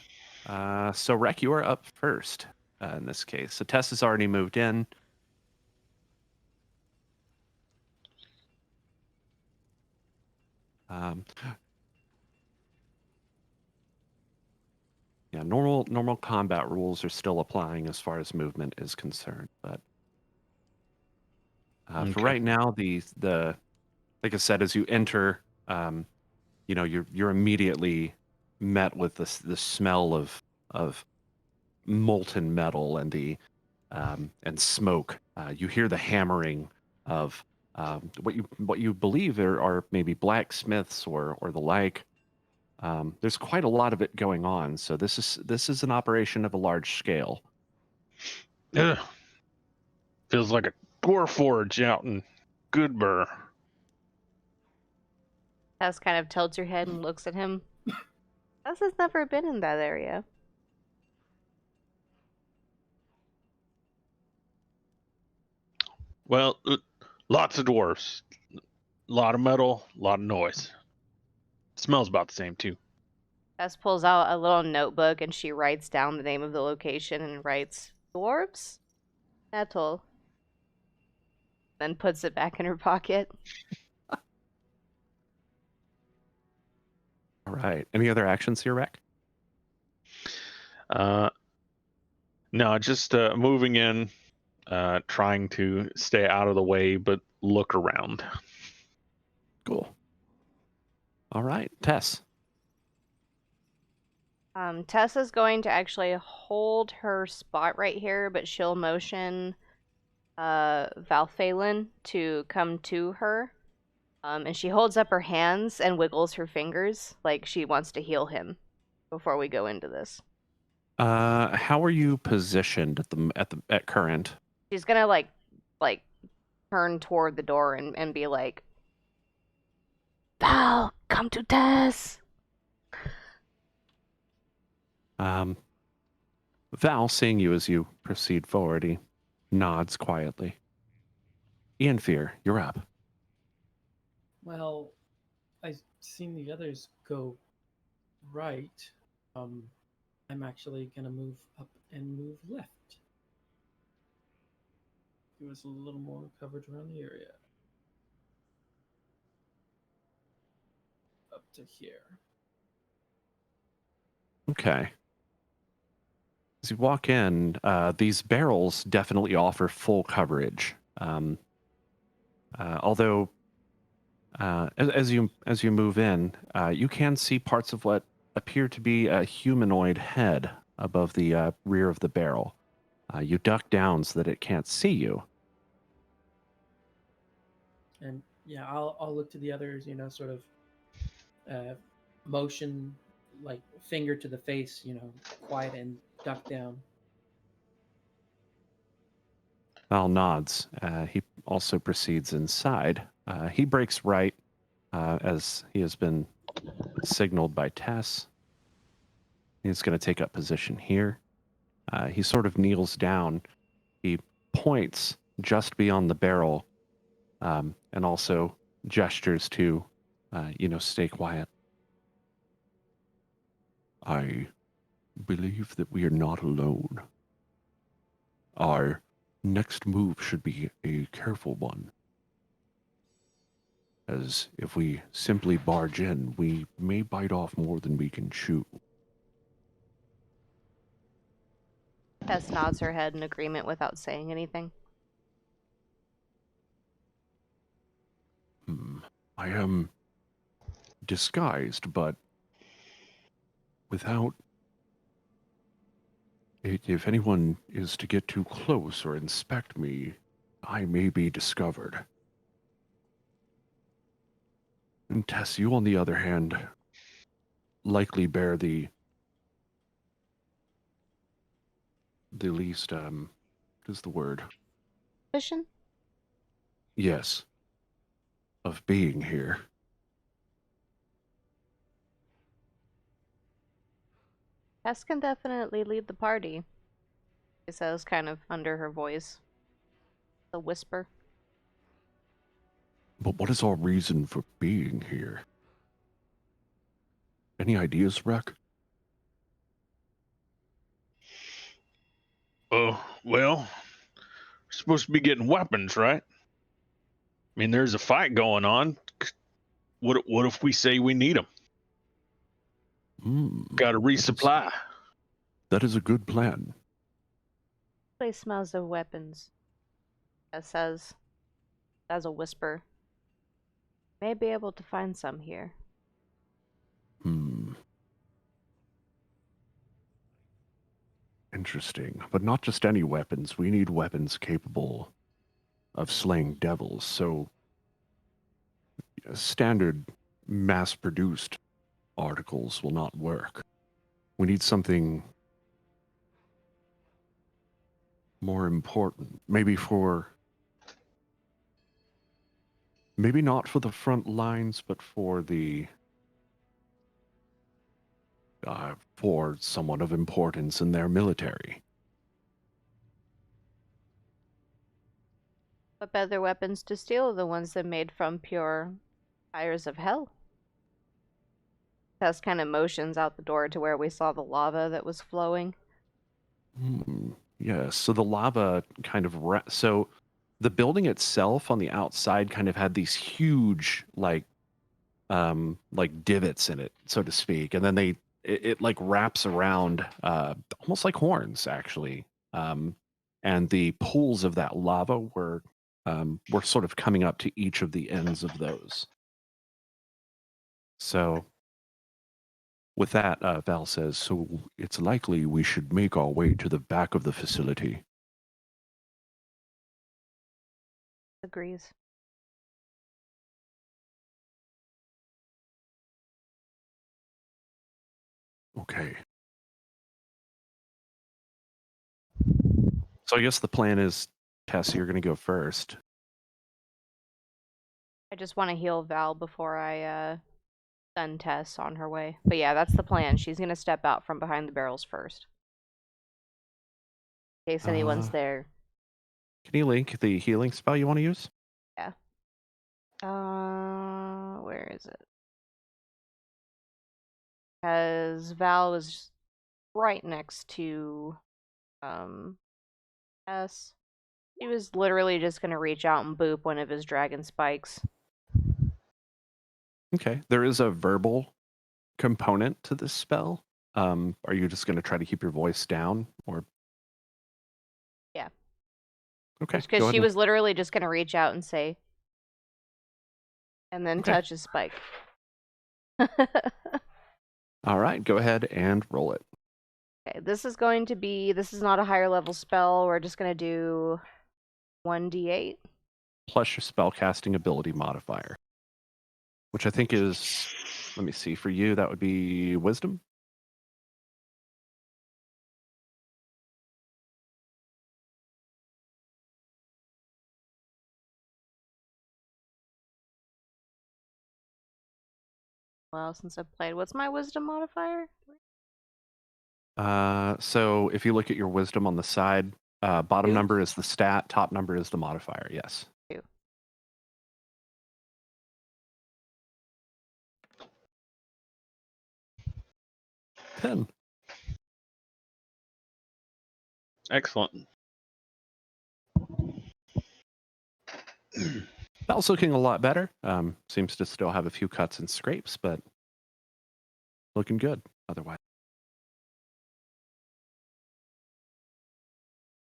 So Rec, you are up first in this case. So Tess has already moved in. Yeah, normal combat rules are still applying as far as movement is concerned, but for
Okay.
right now, the like I said, as you enter, you're immediately met with the smell of molten metal and the and smoke. You hear the hammering of what you believe are maybe blacksmiths or the like. There's quite a lot of it going on, so this is an operation of a large scale.
Ugh. Feels like a gore forge out in Goodbur.
Tess kind of tilts her head and looks at him. Tess has never been in that area.
Well, lots of dwarfs. A lot of metal, a lot of noise. Smells about the same, too.
Tess pulls out a little notebook and she writes down the name of the location and writes, Dwarves? Metal. Then puts it back in her pocket.
All right. Any other actions here, Rec?
No, just moving in, trying to stay out of the way, but look around.
Cool. All right, Tess.
Tess is going to actually hold her spot right here, but she'll motion Valphalin to come to her. And she holds up her hands and wiggles her fingers like she wants to heal him before we go into this.
How are you positioned at current?
She's gonna like turn toward the door and be like, Val, come to Tess.
Val, seeing you as you proceed forward, he nods quietly. Ian Fear, you're up.
Well, I've seen the others go right. I'm actually gonna move up and move left. Give us a little more coverage around the area. Up to here.
Okay. As you walk in, these barrels definitely offer full coverage. Although, as you move in, you can see parts of what appear to be a humanoid head above the rear of the barrel. You duck down so that it can't see you.
And yeah, I'll look to the others, sort of motion like finger to the face, quiet and duck down.
Val nods. He also proceeds inside. He breaks right as he has been signaled by Tess. He's going to take up position here. He sort of kneels down. He points just beyond the barrel and also gestures to, stay quiet. I believe that we are not alone. Our next move should be a careful one. As if we simply barge in, we may bite off more than we can chew.
Tess nods her head in agreement without saying anything.
I am disguised, but without... If anyone is to get too close or inspect me, I may be discovered. And Tess, you on the other hand, likely bear the least, what is the word?
Suspicion?
Yes. Of being here.
Tess can definitely lead the party, she says, kind of under her voice. A whisper.
But what is our reason for being here? Any ideas, Rek?
Oh, well, we're supposed to be getting weapons, right? I mean, there's a fight going on. What if we say we need them? Got to resupply.
That is a good plan.
Place smells of weapons. Tess says, as a whisper. May be able to find some here.
Interesting. But not just any weapons. We need weapons capable of slaying devils. So, standard mass-produced articles will not work. We need something more important. Maybe not for the front lines, but for for someone of importance in their military.
What better weapons to steal than ones that made from pure fires of hell? Tess kind of motions out the door to where we saw the lava that was flowing.
Yes, so the lava kind of... So the building itself on the outside kind of had these huge, like divots in it, so to speak. And then it like wraps around, almost like horns, actually. And the pools of that lava were sort of coming up to each of the ends of those. So With that, Val says, so it's likely we should make our way to the back of the facility.
Agrees.
Okay. So I guess the plan is, Tess, you're going to go first.
I just want to heal Val before I send Tess on her way. But yeah, that's the plan. She's gonna step out from behind the barrels first. In case anyone's there.
Can you link the healing spell you want to use?
Yeah. Where is it? Because Val was right next to Tess. He was literally just gonna reach out and boop one of his dragon spikes.
Okay. There is a verbal component to this spell. Are you just going to try to keep your voice down, or?
Yeah.
Okay.
Because she was literally just gonna reach out and say, and then touch his spike.
All right. Go ahead and roll it.
Okay, this is not a higher level spell. We're just gonna do 1d8.
Plus your spellcasting ability modifier, which I think is, let me see, for you, that would be wisdom?
Well, since I've played, what's my wisdom modifier?
So if you look at your wisdom on the side, bottom
2?
number is the stat, top number is the modifier, yes.
2.
Ten.
Excellent.
Val's looking a lot better. Seems to still have a few cuts and scrapes, but looking good otherwise.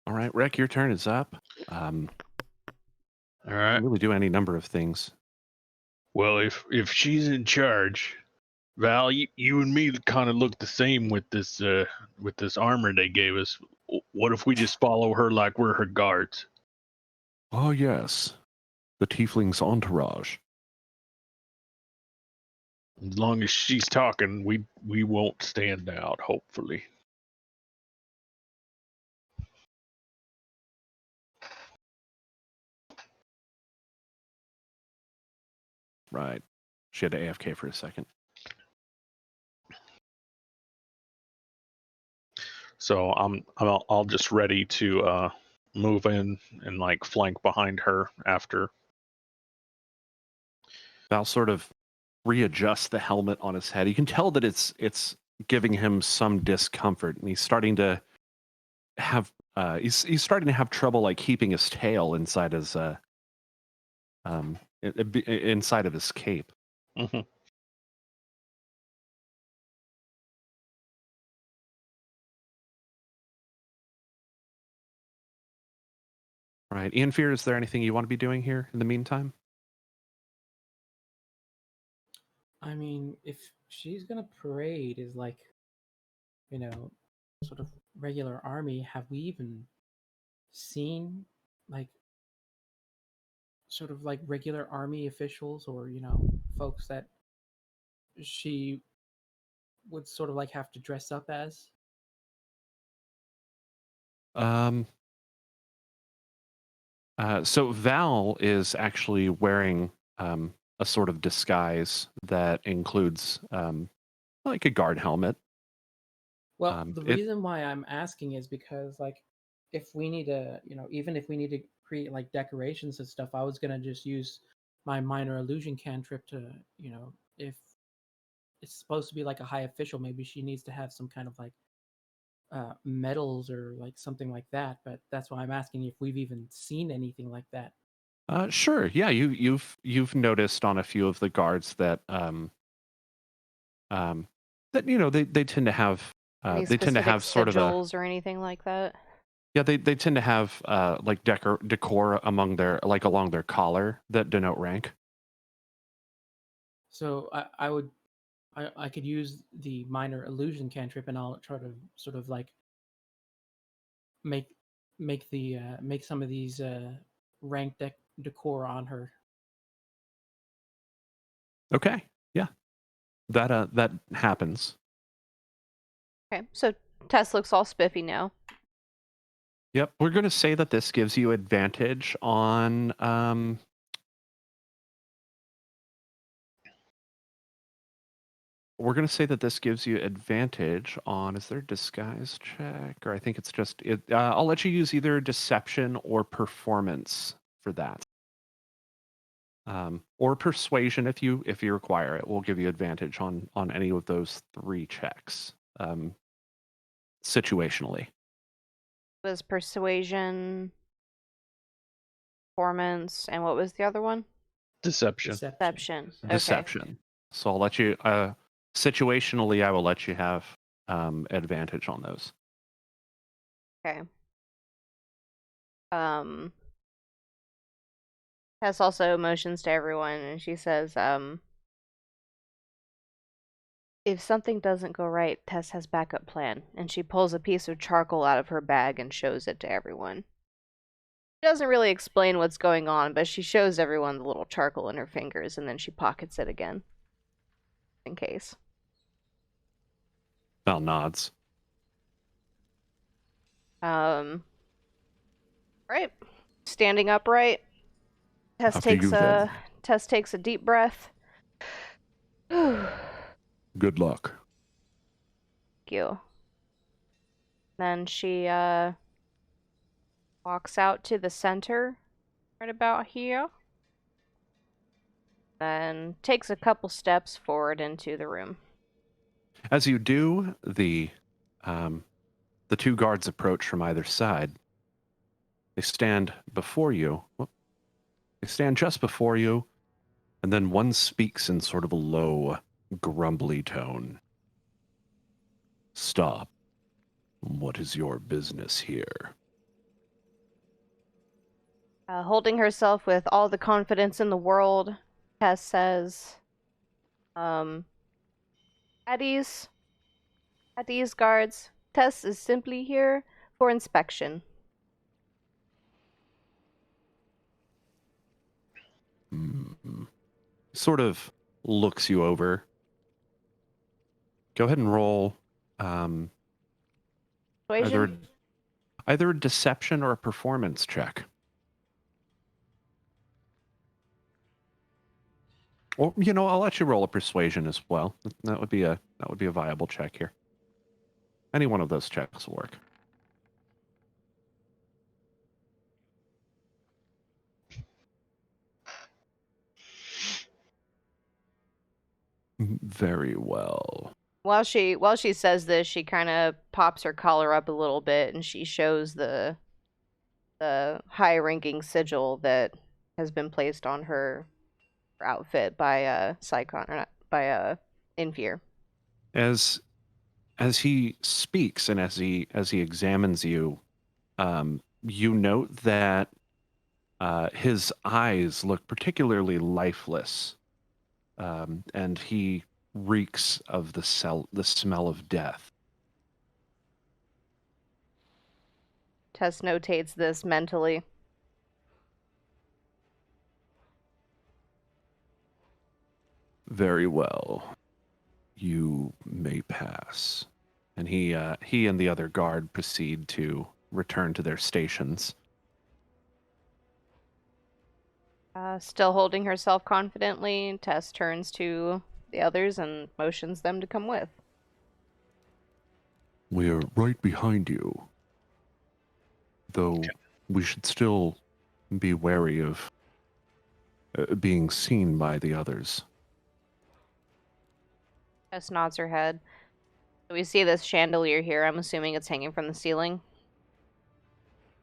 All right, Rick, your turn is up.
All right.
You can really do any number of things.
Well, if she's in charge, Val, you and me kind of look the same with this armor they gave us. What if we just follow her like we're her guards?
Oh, yes. The tiefling's entourage.
As long as she's talking, we won't stand out, hopefully.
Right. She had to AFK for a second.
So I'll just ready to move in and like flank behind her after.
Val sort of readjusts the helmet on his head. You can tell that it's giving him some discomfort, and he's starting to have he's starting to have trouble like keeping his tail inside his inside of his cape.
Mm-hmm.
Right. Ian Fear, is there anything you want to be doing here in the meantime?
I mean, if she's gonna parade as like, sort of regular army, have we even seen like sort of like regular army officials or folks that she would sort of like have to dress up as?
So Val is actually wearing a sort of disguise that includes like a guard helmet.
Well, the reason why I'm asking is because like if we need to, even if we need to create like decorations and stuff, I was gonna just use my minor illusion cantrip to, if it's supposed to be like a high official, maybe she needs to have some kind of like medals or like something like that. But that's why I'm asking if we've even seen anything like that.
Sure. Yeah, you've noticed on a few of the guards that that they tend to have
Any
they tend to
specific
have sort of a
sigils or anything like that?
yeah they tend to have like decor among their like along their collar that denote rank.
So I could use the minor illusion cantrip, and I'll try to sort of like make make some of these rank decor on her.
Okay, yeah, that happens.
Okay, so Tess looks all spiffy now.
Yep, we're going to say that this gives you advantage on we're going to say that this gives you advantage on, is there a disguise check? Or I think it's just, I'll let you use either deception or performance for that. Or persuasion if you require it. We'll give you advantage on any of those 3 checks, situationally.
Was persuasion, performance, and what was the other one?
Deception.
Deception. Okay.
Deception. So I'll let you, situationally, I will let you have advantage on those.
Okay. Tess also motions to everyone, and she says, if something doesn't go right, Tess has backup plan, and she pulls a piece of charcoal out of her bag and shows it to everyone. She doesn't really explain what's going on, but she shows everyone the little charcoal in her fingers, and then she pockets it again. In case.
Val nods.
Right. Standing upright. Tess
After you
takes
then.
a deep breath. Thank
Good luck.
you. Then she walks out to the center, right about here. Then takes a couple steps forward into the room.
As you do, the 2 guards approach from either side. They stand before you. They stand just before you, and then one speaks in sort of a low, grumbly tone. Stop. What is your business here?
Holding herself with all the confidence in the world, Tess says, at ease, guards. Tess is simply here for inspection.
Sort of looks you over. Go ahead and roll
Persuasion?
either a deception or a performance check. Or, I'll let you roll a persuasion as well. That would be a viable check here. Any one of those checks will work. Very well.
While she says this, she kind of pops her collar up a little bit, and she shows the high-ranking sigil that has been placed on her outfit by Syken, or not, by Infear.
As he speaks and as he examines you, you note that his eyes look particularly lifeless, and he reeks of the smell of death.
Tess notates this mentally.
Very well. You may pass. And he and the other guard proceed to return to their stations.
Still holding herself confidently, Tess turns to the others and motions them to come with.
We are right behind you. Though we should still be wary of being seen by the others.
Tess nods her head. So we see this chandelier here. I'm assuming it's hanging from the ceiling.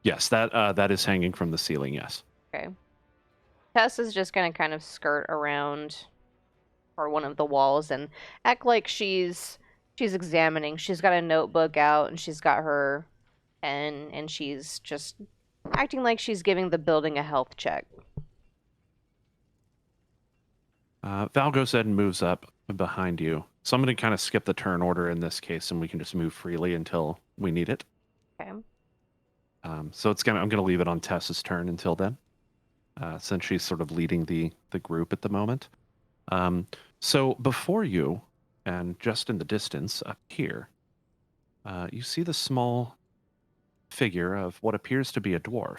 Yes, that is hanging from the ceiling, yes.
Okay. Tess is just going to kind of skirt around or one of the walls and act like she's examining. She's got a notebook out and she's got her pen and she's just acting like she's giving the building a health check.
Val goes ahead and moves up behind you So I'm going to kind of skip the turn order in this case, and we can just move freely until we need it.
Okay.
So I'm going to leave it on Tess's turn until then, since she's sort of leading the group at the moment. So before you, and just in the distance up here, you see the small figure of what appears to be a dwarf.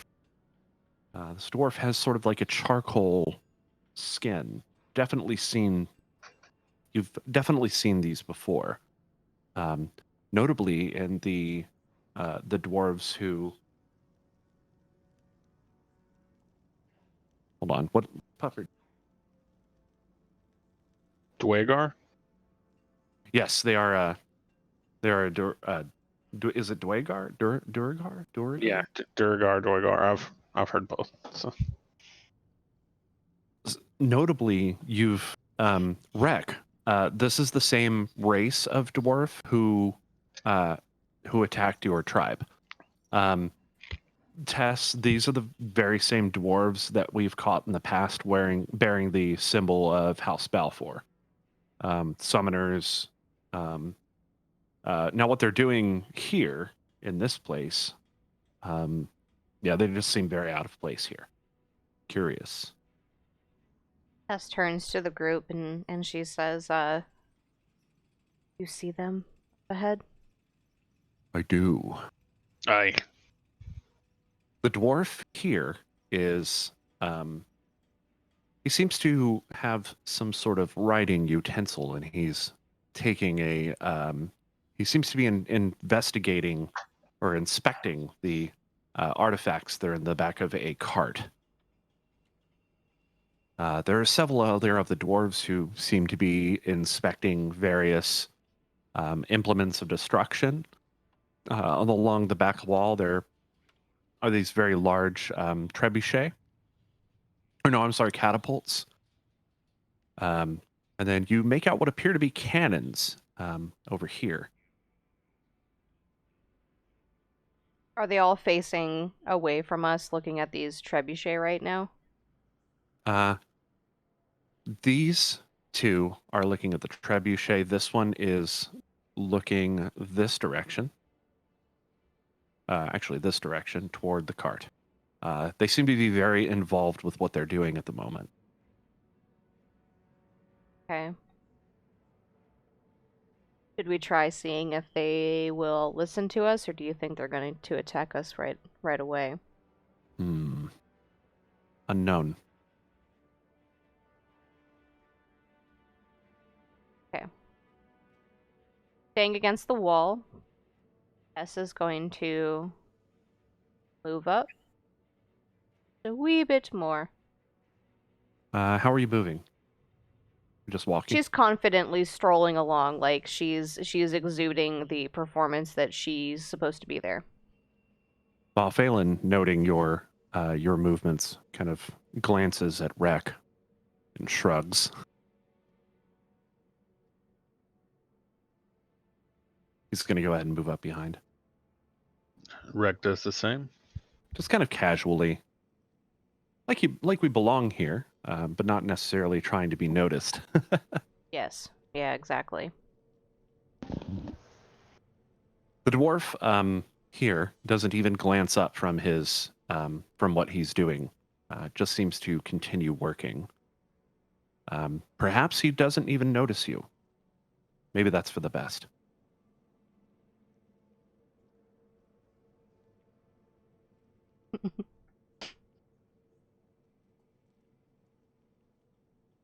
This dwarf has sort of like a charcoal skin. You've definitely seen these before. Notably in the dwarves who. Hold on, what puffer?
Dwagar?
Yes, they are. They are. Is it Dwagar? Duragar? Duragar?
Yeah, Duragar, Dwagar. I've heard both. So.
Notably, you've Rek. This is the same race of dwarf who attacked your tribe. Tess, these are the very same dwarves that we've caught in the past bearing the symbol of House Balfour. Summoners. Now, what they're doing here in this place, yeah, they just seem very out of place here. Curious.
Tess turns to the group and she says, you see them ahead?
I do.
Aye.
The dwarf here is, he seems to have some sort of writing utensil, and he's taking he seems to be investigating or inspecting the artifacts that are in the back of a cart. There are several other of the dwarves who seem to be inspecting various implements of destruction. Along the back wall, there are these very large trebuchet. Or no, I'm sorry, catapults. And then you make out what appear to be cannons over here.
Are they all facing away from us, looking at these trebuchet right now?
These two are looking at the trebuchet. This one is looking this direction. Actually, this direction toward the cart. They seem to be very involved with what they're doing at the moment.
Okay. Should we try seeing if they will listen to us, or do you think they're going to attack us right away?
Unknown.
Okay. Staying against the wall, Tess is going to move up a wee bit more.
How are you moving? Just walking?
She's confidently strolling along, like she's exuding the performance that she's supposed to be there.
While Phelan, noting your movements, kind of glances at Rek and shrugs. He's going to go ahead and move up behind.
Rek does the same.
Just kind of casually. Like we belong here, but not necessarily trying to be noticed.
Yes. Yeah, exactly.
The dwarf here doesn't even glance up from his from what he's doing. Just seems to continue working. Perhaps he doesn't even notice you. Maybe that's for the best.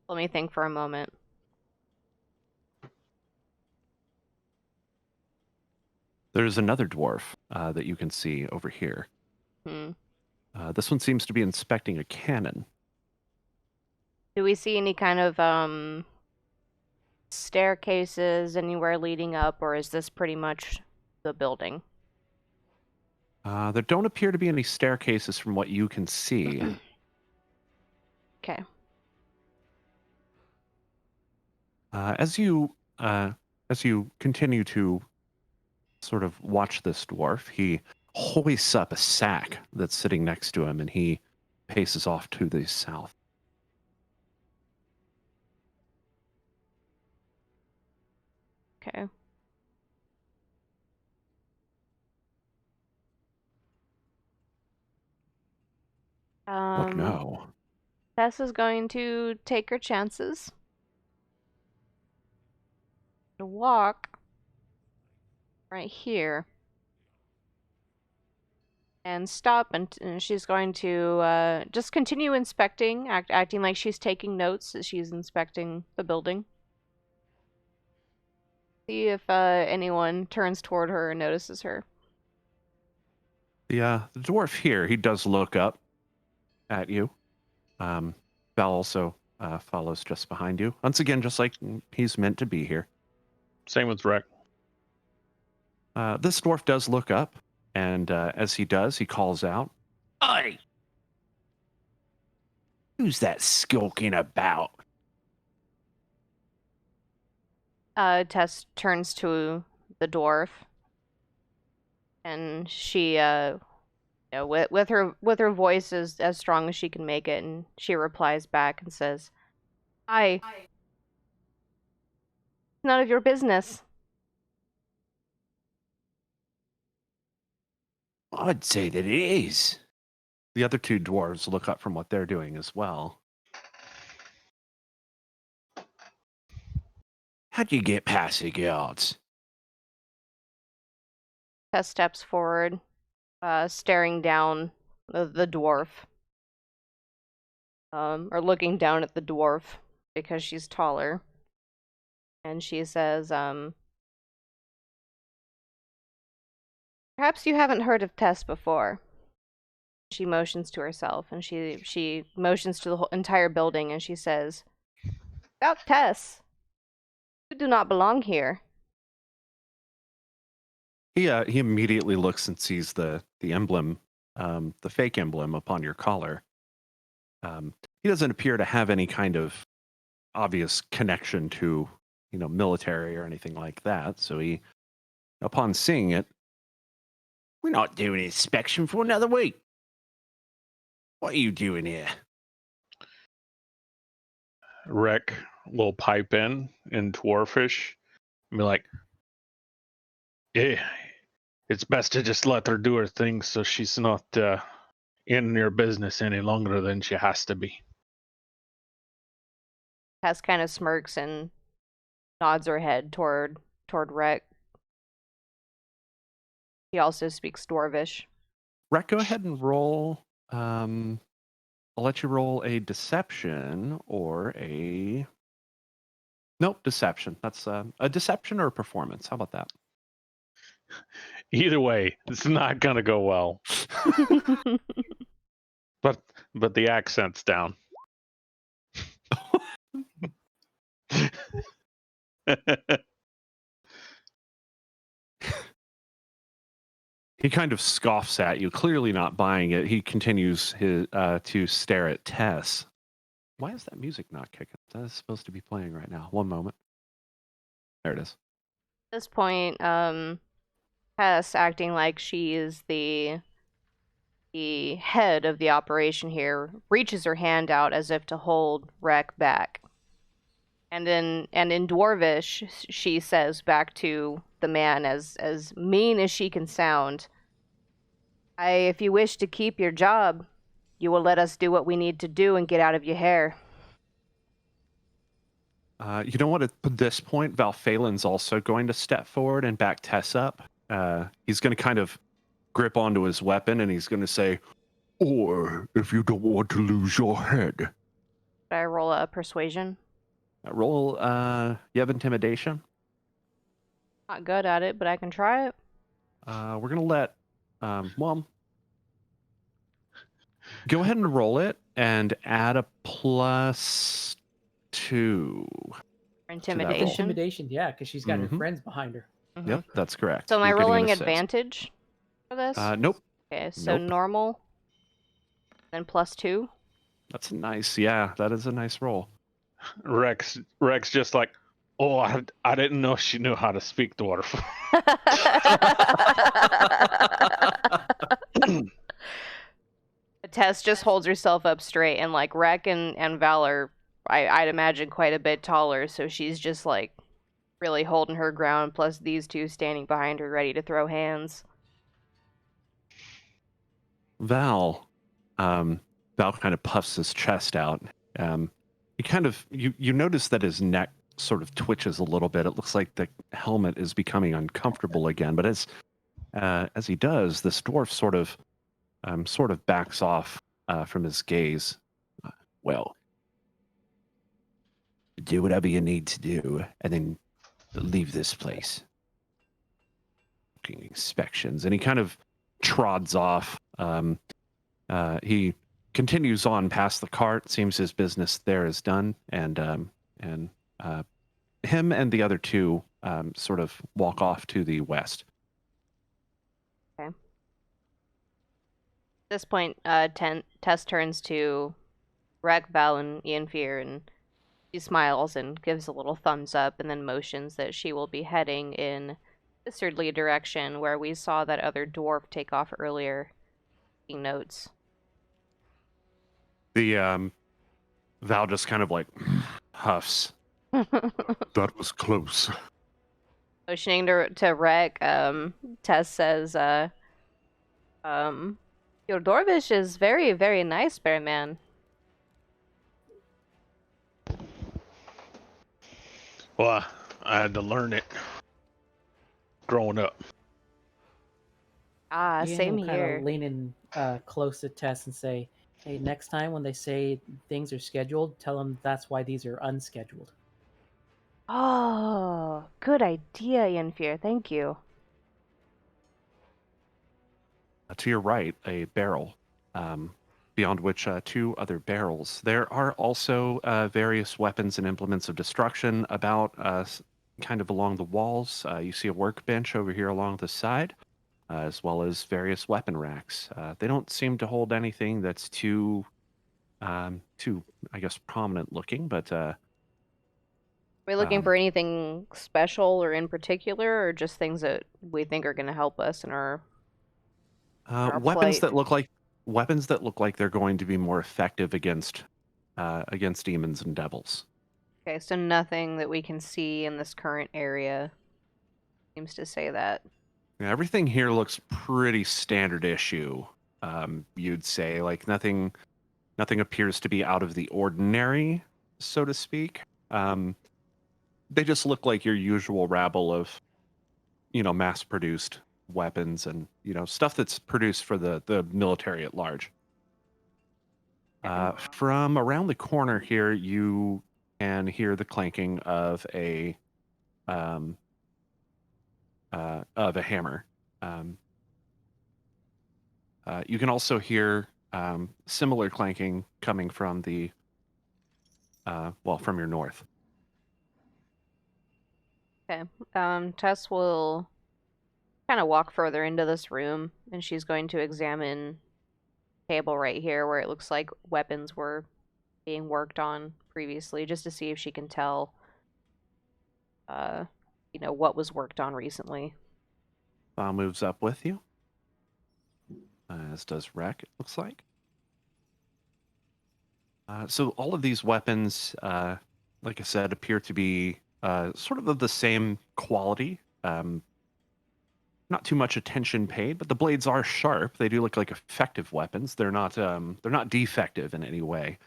Let me think for a moment.
There's another dwarf that you can see over here. This one seems to be inspecting a cannon.
Do we see any kind of staircases anywhere leading up, or is this pretty much the building?
There don't appear to be any staircases from what you can see.
Okay.
As you continue to sort of watch this dwarf, he hoists up a sack that's sitting next to him, and he paces off to the south.
Okay.
Oh no.
Tess is going to take her chances. To walk right here. And stop, and she's going to just continue inspecting, acting like she's taking notes as she's inspecting the building. See if anyone turns toward her and notices her.
The dwarf here, he does look up at you. Val also follows just behind you. Once again, just like he's meant to be here.
Same with Rec.
This dwarf does look up, and as he does, he calls out, "Oi! Who's that skulking about?"
Tess turns to the dwarf, and she, with her voice as strong as she can make it, and she replies back and says, "Hi. It's none of your business."
I'd say that it is. The other two dwarves look up from what they're doing as well. How'd you get past the guards?
Tess steps forward, staring down the dwarf. Or looking down at the dwarf because she's taller. And she says, "Perhaps you haven't heard of Tess before." She motions to herself, and she motions to the whole entire building, and she says, "About Tess. You do not belong here."
He immediately looks and sees the emblem, the fake emblem upon your collar. He doesn't appear to have any kind of obvious connection to, military or anything like that. So he, upon seeing it, "We're not doing an inspection for another week. What are you doing here?"
Rec will pipe in dwarfish and be like, "Yeah, it's best to just let her do her thing so she's not in your business any longer than she has to be."
Tess kind of smirks and nods her head toward Rhett. He also speaks Dwarvish.
Rhett, go ahead and roll. I'll let you roll a deception or a. Nope, deception. That's a deception or a performance. How about that?
Either way, it's not gonna go well. But the accent's down.
He kind of scoffs at you, clearly not buying it. He continues to stare at Tess. Why is that music not kicking? That is supposed to be playing right now. One moment. There it is.
At this point, Tess, acting like she is the head of the operation here, reaches her hand out as if to hold Rek back. And in Dwarvish, she says back to the man, as mean as she can sound, If you wish to keep your job, you will let us do what we need to do and get out of your hair."
You know what? At this point, Valphalin's also going to step forward and back Tess up. He's going to kind of grip onto his weapon, and he's going to say, "Or if you don't want to lose your head."
Should I roll a persuasion?
Roll, you have intimidation?
Not good at it, but I can try it.
We're going to let, go ahead and roll it and add a +2.
Intimidation.
Intimidation, yeah, because she's got her friends behind her.
Mhm.
Yep, that's correct.
So am I
You're getting an
rolling
assist.
advantage for this?
Nope.
Okay, so
Nope.
normal, then +2.
That's nice. Yeah, that is a nice roll.
Rex just like, "Oh, I didn't know she knew how to speak dwarf."
Tess just holds herself up straight, and like Rek and Valor, I'd imagine quite a bit taller, so she's just like really holding her ground, plus these two standing behind her ready to throw hands.
Val, Val kind of puffs his chest out. He kind of you notice that his neck sort of twitches a little bit. It looks like the helmet is becoming uncomfortable again. But as he does, this dwarf sort of backs off from his gaze. Well, do whatever you need to do, and then leave this place. Inspections, and he kind of trods off. He continues on past the cart. Seems his business there is done, and him and the other two sort of walk off to the west.
Okay. At this point, Tess turns to Rek, Val, and Ianfir, and she smiles and gives a little thumbs up, and then motions that she will be heading in the easterly direction where we saw that other dwarf take off earlier. Taking notes.
The Val just kind of like huffs. That was close.
Motioning to Rek, Tess says, your Dwarvish is very, very nice, bear man.
Well, I had to learn it growing up.
Ah,
Ian
same
will kind
here.
of lean in close to Tess and say, hey, next time when they say things are scheduled, tell them that's why these are unscheduled.
Oh, good idea, Ianfir. Thank you.
To your right, a barrel, beyond which two other barrels. There are also various weapons and implements of destruction about kind of along the walls. You see a workbench over here along the side, as well as various weapon racks. They don't seem to hold anything that's too, I guess, prominent looking, but
Are we looking for anything special or in particular, or just things that we think are going to help us in our
weapons
plight?
that look like they're going to be more effective against demons and devils.
Okay, so nothing that we can see in this current area seems to say that.
Yeah, everything here looks pretty standard issue. You'd say like nothing appears to be out of the ordinary, so to speak. They just look like your usual rabble of, mass-produced weapons and stuff that's produced for the military at large. From around the corner here, you can hear the clanking of a hammer. You can also hear similar clanking coming from from your north.
Okay. Tess will kind of walk further into this room, and she's going to examine the table right here where it looks like weapons were being worked on previously, just to see if she can tell, what was worked on recently.
Moves up with you, as does Rek, it looks like. So all of these weapons, like I said, appear to be sort of the same quality. Not too much attention paid, but the blades are sharp. They do look like effective weapons. They're not defective in any way,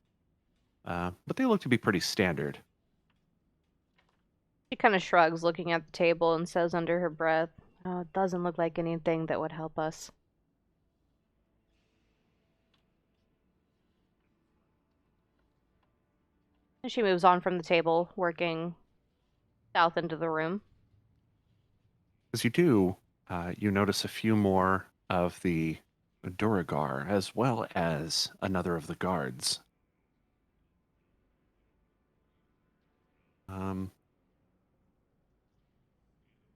but they look to be pretty standard.
She kind of shrugs, looking at the table, and says under her breath, "Oh, it doesn't look like anything that would help us." And she moves on from the table, working south into the room.
As you do, you notice a few more of the Duragar, as well as another of the guards.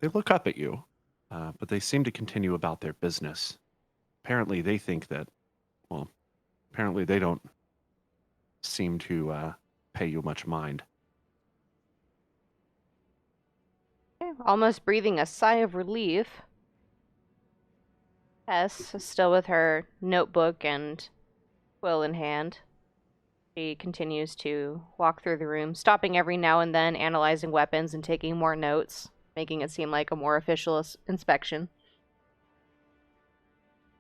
They look up at you, but they seem to continue about their business. Apparently, they think that, apparently they don't seem to pay you much mind.
Almost breathing a sigh of relief, Tess, still with her notebook and quill in hand, She continues to walk through the room, stopping every now and then, analyzing weapons and taking more notes, making it seem like a more official inspection.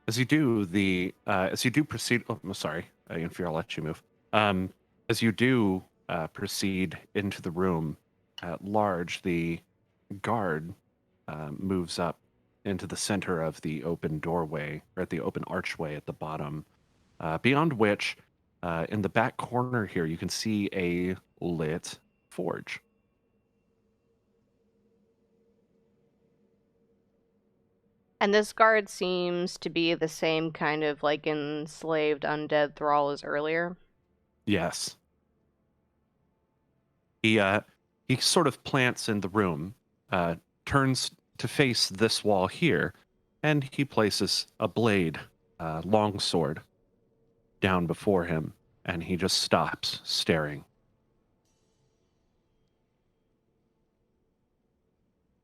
As you do proceed. Oh, I'm sorry, Inferior, I'll let you move. As you do proceed into the room at large, the guard moves up into the center of the open doorway, or at the open archway at the bottom, beyond which, in the back corner here, you can see a lit forge.
And this guard seems to be the same kind of like enslaved undead thrall as earlier.
Yes. He sort of plants in the room, turns to face this wall here, and he places a blade, long sword, down before him, and he just stops, staring.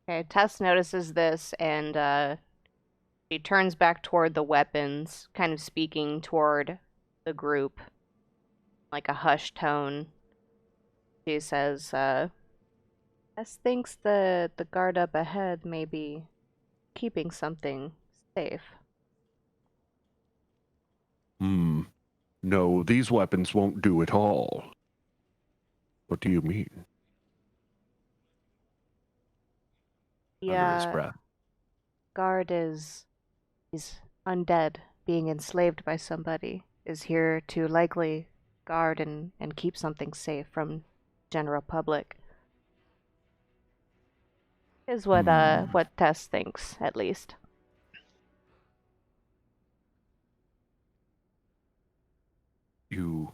Okay, Tess notices this and she turns back toward the weapons, kind of speaking toward the group, like a hushed tone. She says, Tess thinks the guard up ahead may be keeping something safe.
No, these weapons won't do at all. What do you mean? Under his
Yeah,
breath.
guard he's undead, being enslaved by somebody, is here to likely guard and keep something safe from general public. Is what Tess thinks, at least.
You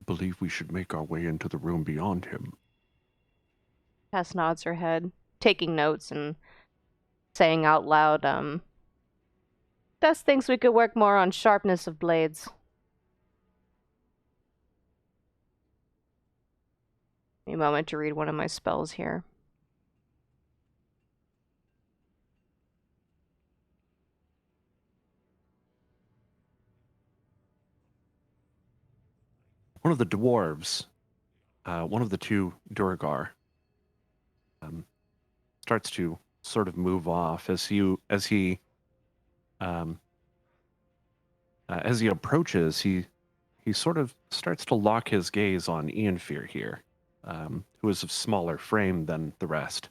believe we should make our way into the room beyond him?
Tess nods her head, taking notes and saying out loud, Tess thinks we could work more on sharpness of blades. Give me a moment to read one of my spells here.
One of the dwarves, one of the two Durgar, starts to sort of move off as he approaches. He sort of starts to lock his gaze on Ianfear here, who is of smaller frame than the rest.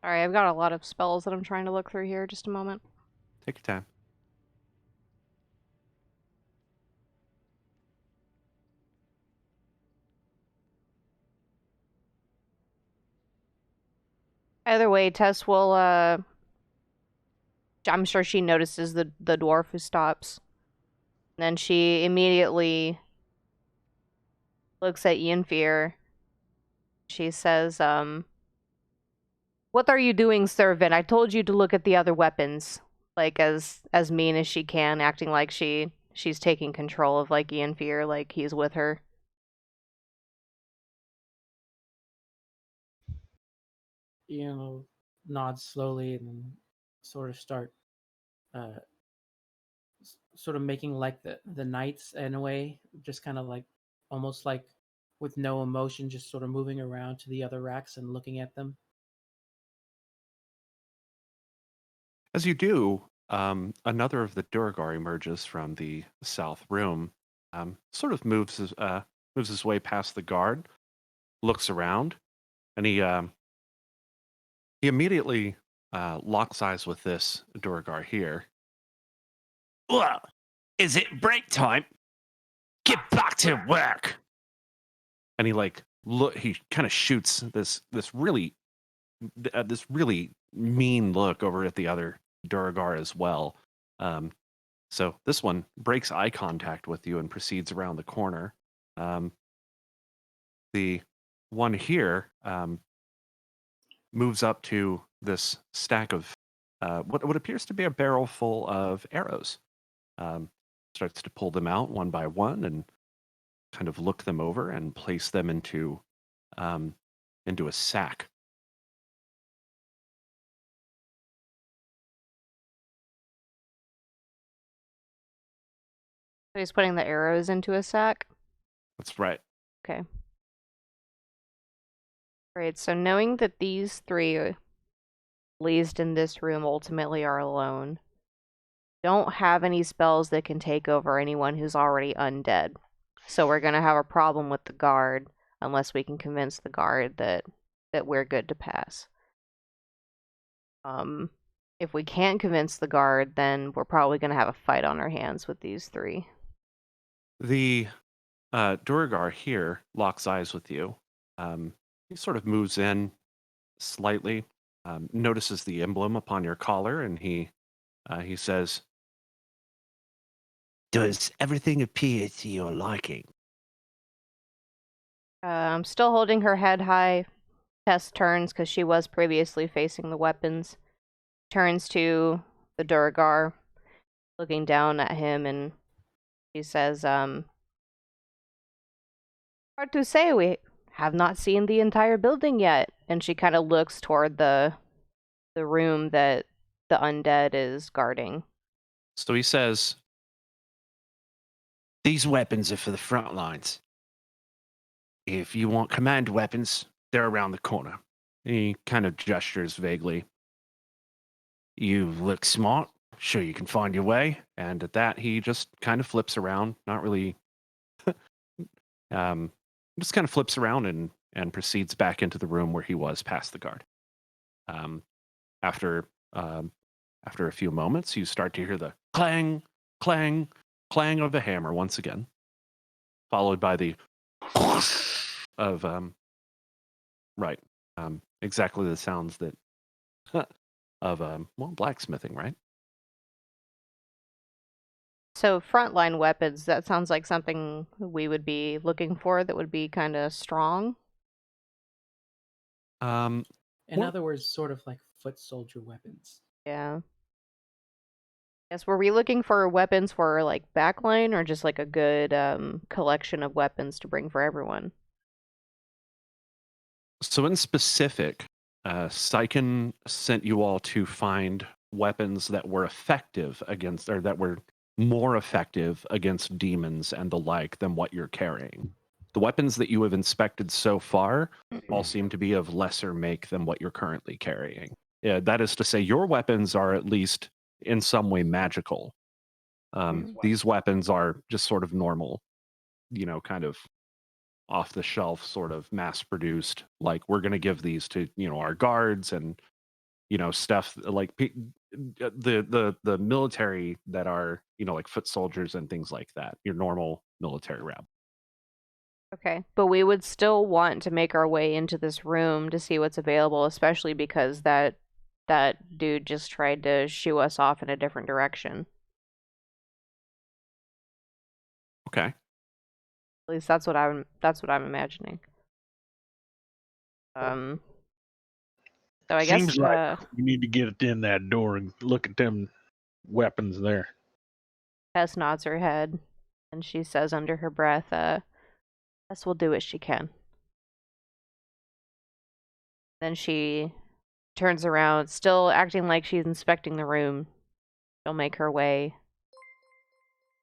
Alright, I've got a lot of spells that I'm trying to look through here. Just a moment.
Take your time.
Either way, Tess will, I'm sure she notices the dwarf who stops. And then she immediately looks at Ianfear. She says, what are you doing, servant? I told you to look at the other weapons. Like, as mean as she can, acting like she's taking control of, like, Ianfear, like he's with her.
Nods slowly and then sort of start sort of making like the knights in a way, just kind of like almost like with no emotion, just sort of moving around to the other racks and looking at them.
As you do, another of the Durgar emerges from the south room, sort of moves his way past the guard, looks around, and he immediately locks eyes with this Durgar here.
Well, is it break time? Get back to work.
And he kind of shoots this really mean look over at the other Durgar as well. So this one breaks eye contact with you and proceeds around the corner. The one here moves up to this stack of what appears to be a barrel full of arrows. Starts to pull them out one by one and kind of look them over and place them into a sack.
So he's putting the arrows into a sack?
That's right.
Okay. Right, so knowing that these three, at least in this room, ultimately are alone, don't have any spells that can take over anyone who's already undead. So we're going to have a problem with the guard unless we can convince the guard that we're good to pass. If we can't convince the guard, then we're probably going to have a fight on our hands with these three.
The Duragar here locks eyes with you. He sort of moves in slightly, notices the emblem upon your collar, and he says,
Does everything appear to your liking?
I'm still holding her head high. Tess turns, because she was previously facing the weapons, turns to the Duragar, looking down at him, and she says, hard to say, we have not seen the entire building yet. And she kind of looks toward the room that the undead is guarding.
so he says,
These weapons are for the front lines. If you want command weapons, they're around the corner.
he kind of gestures vaguely.
You look smart. Sure you can find your way.
And at that, he just kind of flips around, not really, just kind of flips around and proceeds back into the room where he was past the guard. After a few moments, you start to hear the clang, clang, clang of the hammer once again, followed by the of exactly the sounds that of blacksmithing, right?
So frontline weapons, that sounds like something we would be looking for that would be kind of strong.
In
What-
other words, sort of like foot soldier weapons.
Yeah. Yes, were we looking for weapons for like backline or just like a good collection of weapons to bring for everyone?
So in specific, Syken sent you all to find weapons that were effective against, or that were more effective against demons and the like than what you're carrying. The weapons that you have inspected so far all seem to be of lesser make than what you're currently carrying. Yeah, that is to say, your weapons are at least in some way magical. These weapons are just sort of normal, kind of off the shelf, sort of mass produced. Like, we're going to give these to our guards and stuff like the military that are like foot soldiers and things like that. Your normal military rep.
Okay, but we would still want to make our way into this room to see what's available, especially because that dude just tried to shoo us off in a different direction.
Okay.
At least that's what I'm imagining. So I guess
Seems like we need to get in that door and look at them weapons there.
Tess nods her head and she says under her breath, Tess will do what she can. Then she turns around, still acting like she's inspecting the room. She'll make her way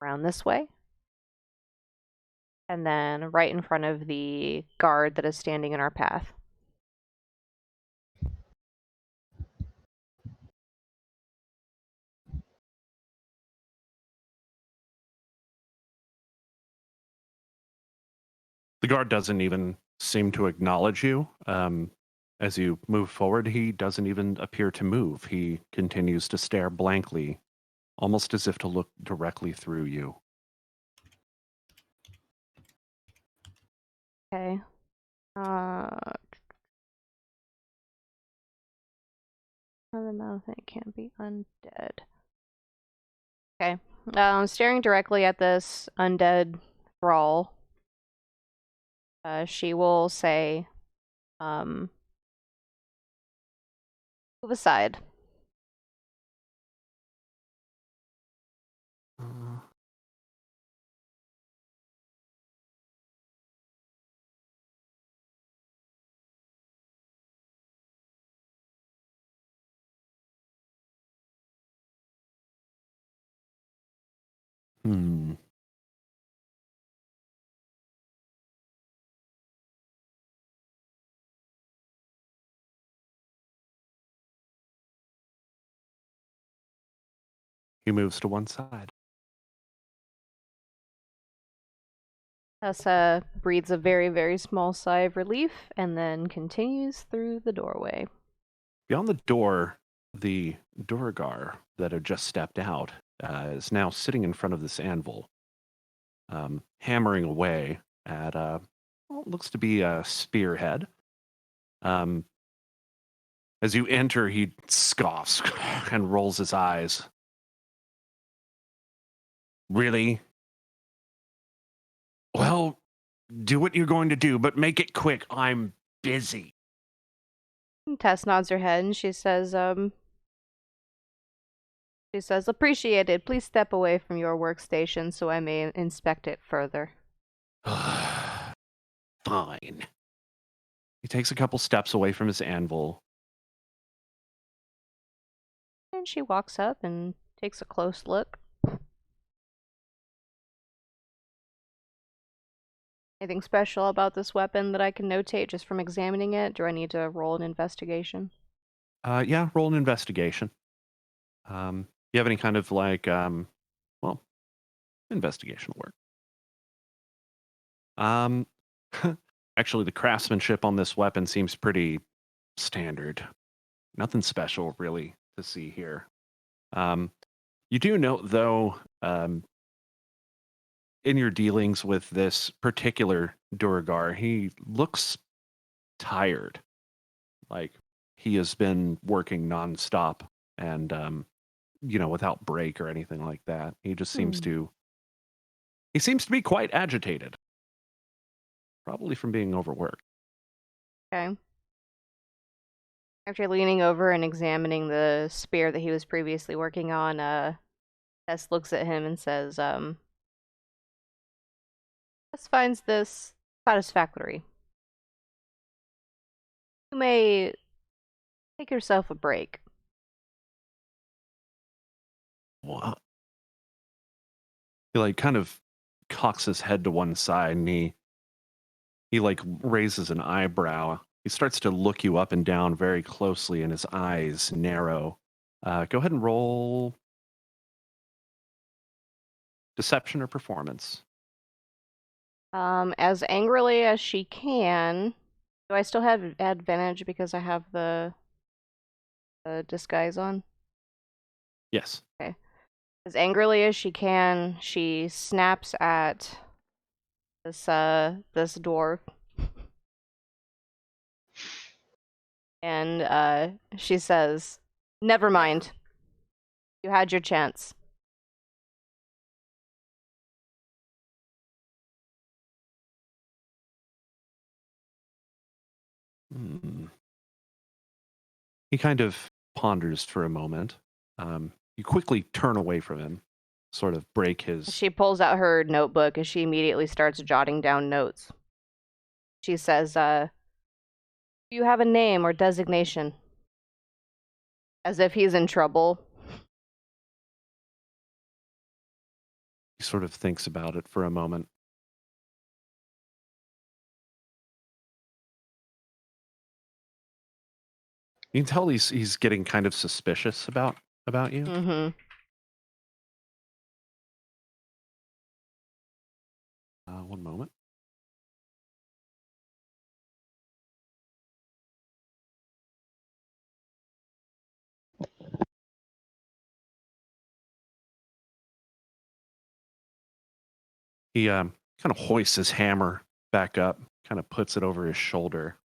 around this way. And then right in front of the guard that is standing in our path.
The guard doesn't even seem to acknowledge you. As you move forward, he doesn't even appear to move. He continues to stare blankly, almost as if to look directly through you.
Okay. Another mouth and it can't be undead. Okay. Staring directly at this undead thrall, she will say, move aside.
Uh, hmm. He moves to one side.
Tessa breathes a very, very small sigh of relief and then continues through the doorway.
Beyond the door, the Durgar that had just stepped out is now sitting in front of this anvil, hammering away at what looks to be a spearhead. As you enter, he scoffs and rolls his eyes. Really? Well, do what you're going to do, but make it quick. I'm busy.
And Tess nods her head and she says, appreciated. Please step away from your workstation so I may inspect it further.
Fine. He takes a couple steps away from his anvil.
And she walks up and takes a close look. Anything special about this weapon that I can notate just from examining it? Do I need to roll an investigation?
Yeah, roll an investigation. You have any kind of like, well, investigation work. Actually, the craftsmanship on this weapon seems pretty standard. Nothing special really to see here. You do note, though, in your dealings with this particular Durgar, he looks tired. Like he has been working nonstop and, without break or anything like that. He just seems to be quite agitated. Probably from being overworked.
Okay. After leaning over and examining the spear that he was previously working on, Tess looks at him and says, Tess finds this satisfactory. You may take yourself a break.
What? He like kind of cocks his head to one side and he like raises an eyebrow. He starts to look you up and down very closely and his eyes narrow. Go ahead and roll deception or performance.
As angrily as she can. Do I still have advantage because I have the disguise on?
Yes.
Okay. As angrily as she can, she snaps at this dwarf. And she says, "Never mind. You had your chance."
He kind of ponders for a moment. You quickly turn away from him, sort of break his...
She pulls out her notebook and she immediately starts jotting down notes. She says, do you have a name or designation? As if he's in trouble.
He sort of thinks about it for a moment. You can tell he's getting kind of suspicious about you.
Mm-hmm.
One moment. He kind of hoists his hammer back up, kind of puts it over his shoulder.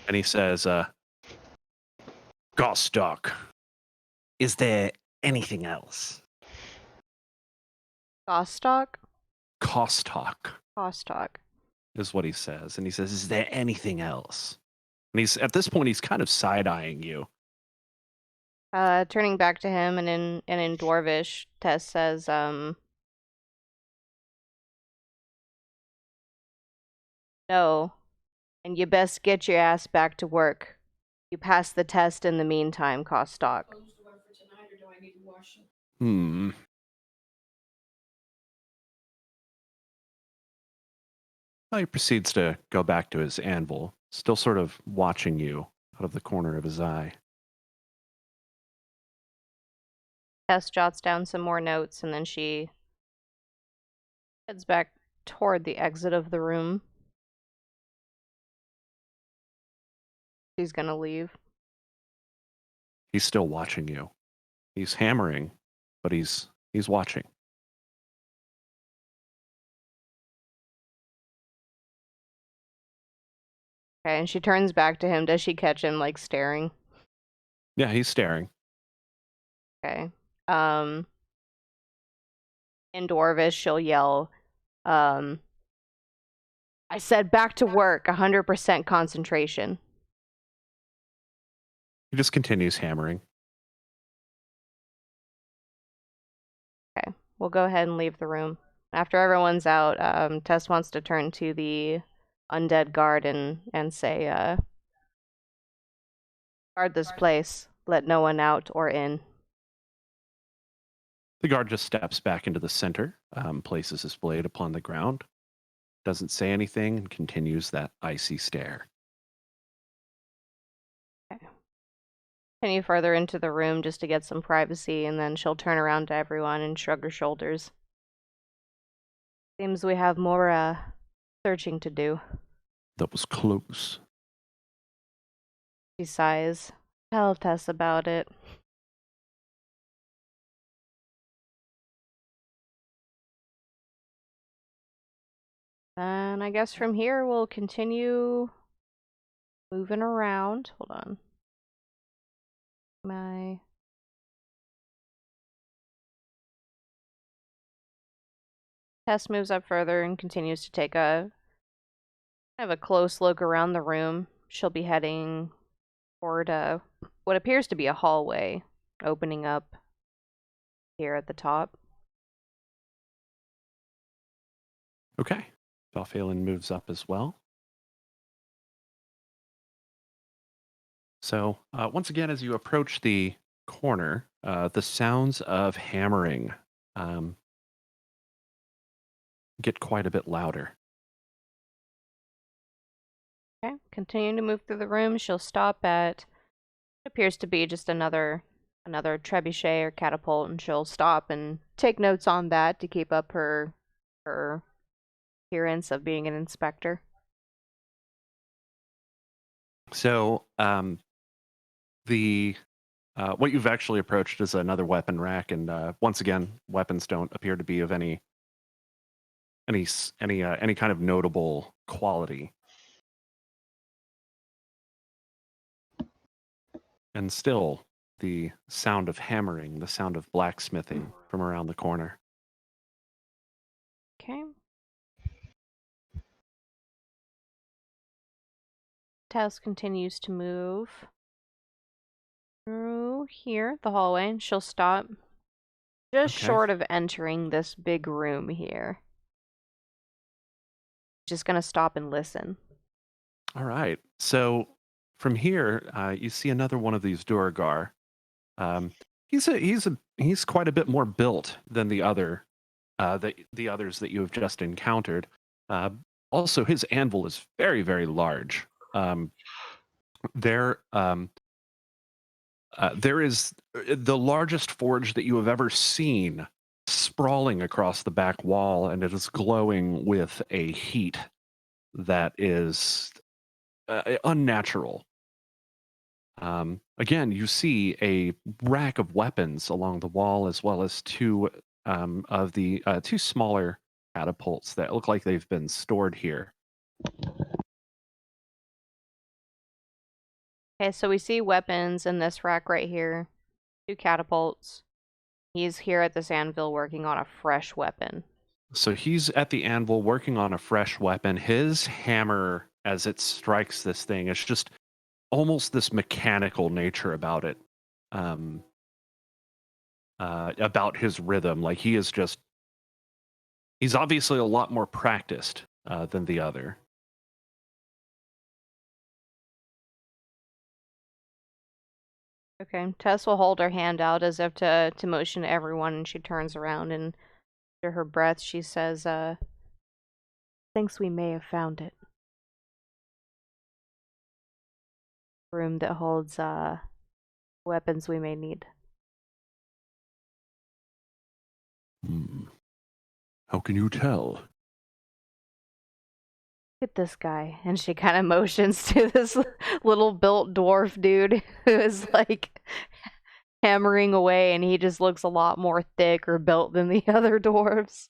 And he says, Gostock, is there anything else?
Gostock?
Kostock
Gostock.
is what he says. And he says, is there anything else? And he's at this point, he's kind of side-eyeing you.
Turning back to him and in Dwarvish, Tess says, no. And you best get your ass back to work. You pass the test in the meantime, Kostock.
Well, he proceeds to go back to his anvil, still sort of watching you out of the corner of his eye.
Tess jots down some more notes, and then she heads back toward the exit of the room. She's gonna leave.
He's still watching you. He's hammering, but he's watching.
Okay, and she turns back to him. Does she catch him, like, staring?
Yeah, he's staring.
Okay. In Dwarvish, she'll yell, I said back to work, 100% concentration.
He just continues hammering.
Okay, we'll go ahead and leave the room. After everyone's out, Tess wants to turn to the undead guard and say, guard this place. Let no one out or in.
The guard just steps back into the center, places his blade upon the ground, doesn't say anything, and continues that icy stare.
Continue further into the room just to get some privacy, and then she'll turn around to everyone and shrug her shoulders. Seems we have more, searching to do.
That was close.
She sighs. Tell Tess about it. And I guess from here we'll continue moving around. Hold on. Tess moves up further and continues to take a kind of a close look around the room. She'll be heading toward what appears to be a hallway opening up here at the top.
Okay. Balphalin moves up as well. So, once again, as you approach the corner, the sounds of hammering get quite a bit louder.
Okay, continuing to move through the room, she'll stop at what appears to be just another trebuchet or catapult, and she'll stop and take notes on that to keep up her appearance of being an inspector.
So, what you've actually approached is another weapon rack, and once again, weapons don't appear to be of any kind of notable quality. And still, the sound of hammering, the sound of blacksmithing from around the corner.
Okay. Tess continues to move through here, the hallway, and she'll stop just
Okay.
short of entering this big room here. Just gonna stop and listen.
All right. So from here, you see another one of these Duragar. He's quite a bit more built than the others that you have just encountered. Also, his anvil is very, very large. There is the largest forge that you have ever seen sprawling across the back wall, and it is glowing with a heat that is unnatural. Again, you see a rack of weapons along the wall, as well as two of the two smaller catapults that look like they've been stored here.
Okay, so we see weapons in this rack right here. 2 catapults. He's here at this anvil working on a fresh weapon.
So he's at the anvil working on a fresh weapon. His hammer, as it strikes this thing, is just almost this mechanical nature about it. About his rhythm. Like he's obviously a lot more practiced than the other.
Okay, Tess will hold her hand out as if to motion to everyone, and she turns around, and under her breath she says, thinks we may have found it. Room that holds weapons we may need.
Hmm. How can you tell?
Look at this guy. And she kind of motions to this little built dwarf dude who is like hammering away, and he just looks a lot more thick or built than the other dwarves.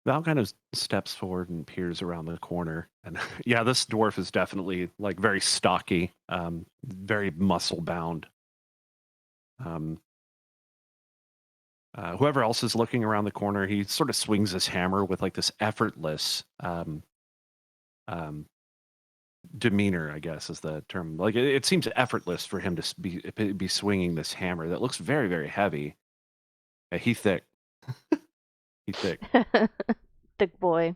Val kind of steps forward and peers around the corner. And yeah, this dwarf is definitely like very stocky, very muscle bound. Whoever else is looking around the corner, he sort of swings his hammer with like this effortless demeanor, I guess is the term. Like it seems effortless for him to be swinging this hammer that looks very, very heavy. He thick. He thick.
Thick boy.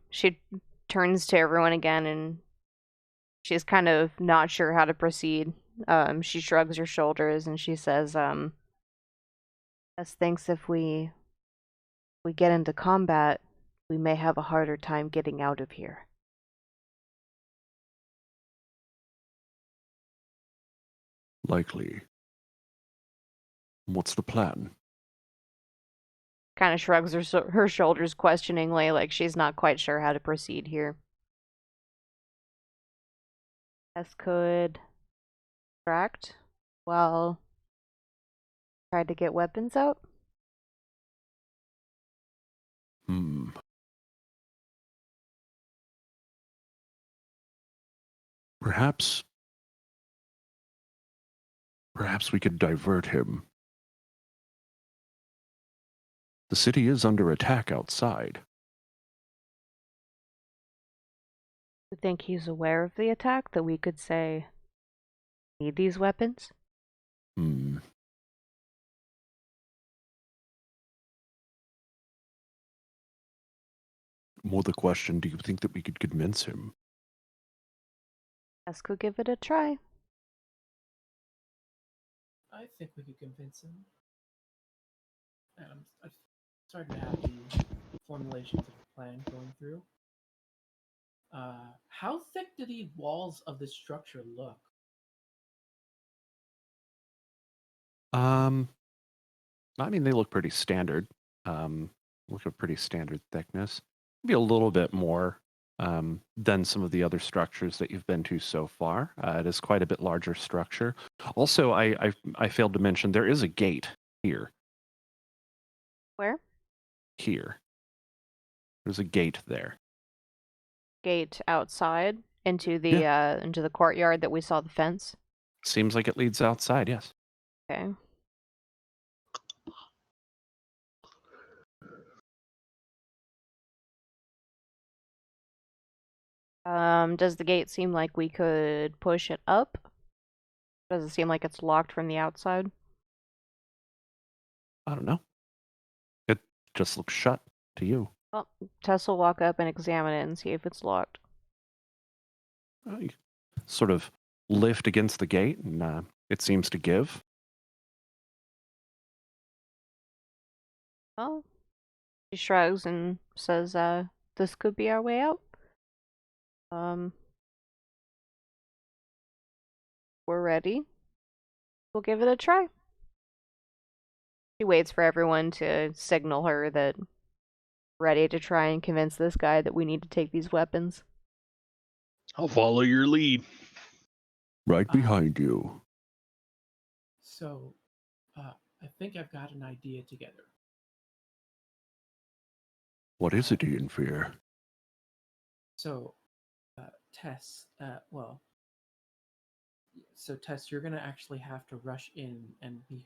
She turns to everyone again, and she's kind of not sure how to proceed. She shrugs her shoulders and she says, Tess thinks if we get into combat, we may have a harder time getting out of here.
Likely. What's the plan?
Kind of shrugs her shoulders questioningly, like she's not quite sure how to proceed here. Tess could distract while tried to get weapons out.
Hmm. Perhaps we could divert him. The city is under attack outside.
You think he's aware of the attack, that we could say, need these weapons?
Hmm. More the question, do you think that we could convince him?
Tess could give it a try.
I think we could convince him. And I'm starting to have the formulations of the plan going through. How thick do the walls of this structure look?
I mean, they look pretty standard. Look a pretty standard thickness. Maybe a little bit more than some of the other structures that you've been to so far. It is quite a bit larger structure. Also, I failed to mention there is a gate here.
Where?
Here. There's a gate there.
Gate outside into the courtyard that we saw the fence.
Seems like it leads outside, yes.
Okay. Does the gate seem like we could push it up? Does it seem like it's locked from the outside?
I don't know. It just looks shut to you.
Well, Tess will walk up and examine it and see if it's locked.
You sort of lift against the gate, and it seems to give.
Well, she shrugs and says, this could be our way out. We're ready. We'll give it a try. She waits for everyone to signal her that ready to try and convince this guy that we need to take these weapons.
I'll follow your lead.
Right behind you.
So, I think I've got an idea together.
What is it, Ian Fear?
So, Tess, Tess, you're going to actually have to rush in and be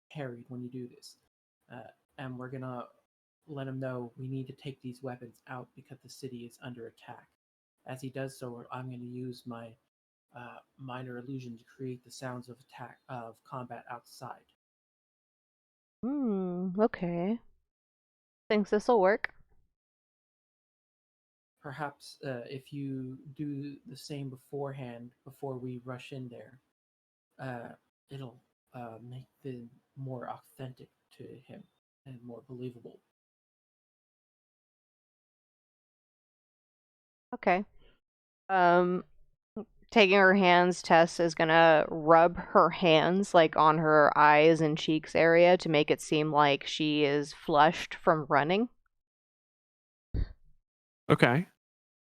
harried when you do this. And we're going to let him know we need to take these weapons out because the city is under attack. As he does so, I'm going to use my minor illusion to create the sounds of combat outside.
Okay. Thinks this'll work.
Perhaps if you do the same beforehand, before we rush in there, it'll make them more authentic to him and more believable.
Okay. taking her hands, Tess is gonna rub her hands like on her eyes and cheeks area to make it seem like she is flushed from running.
Okay.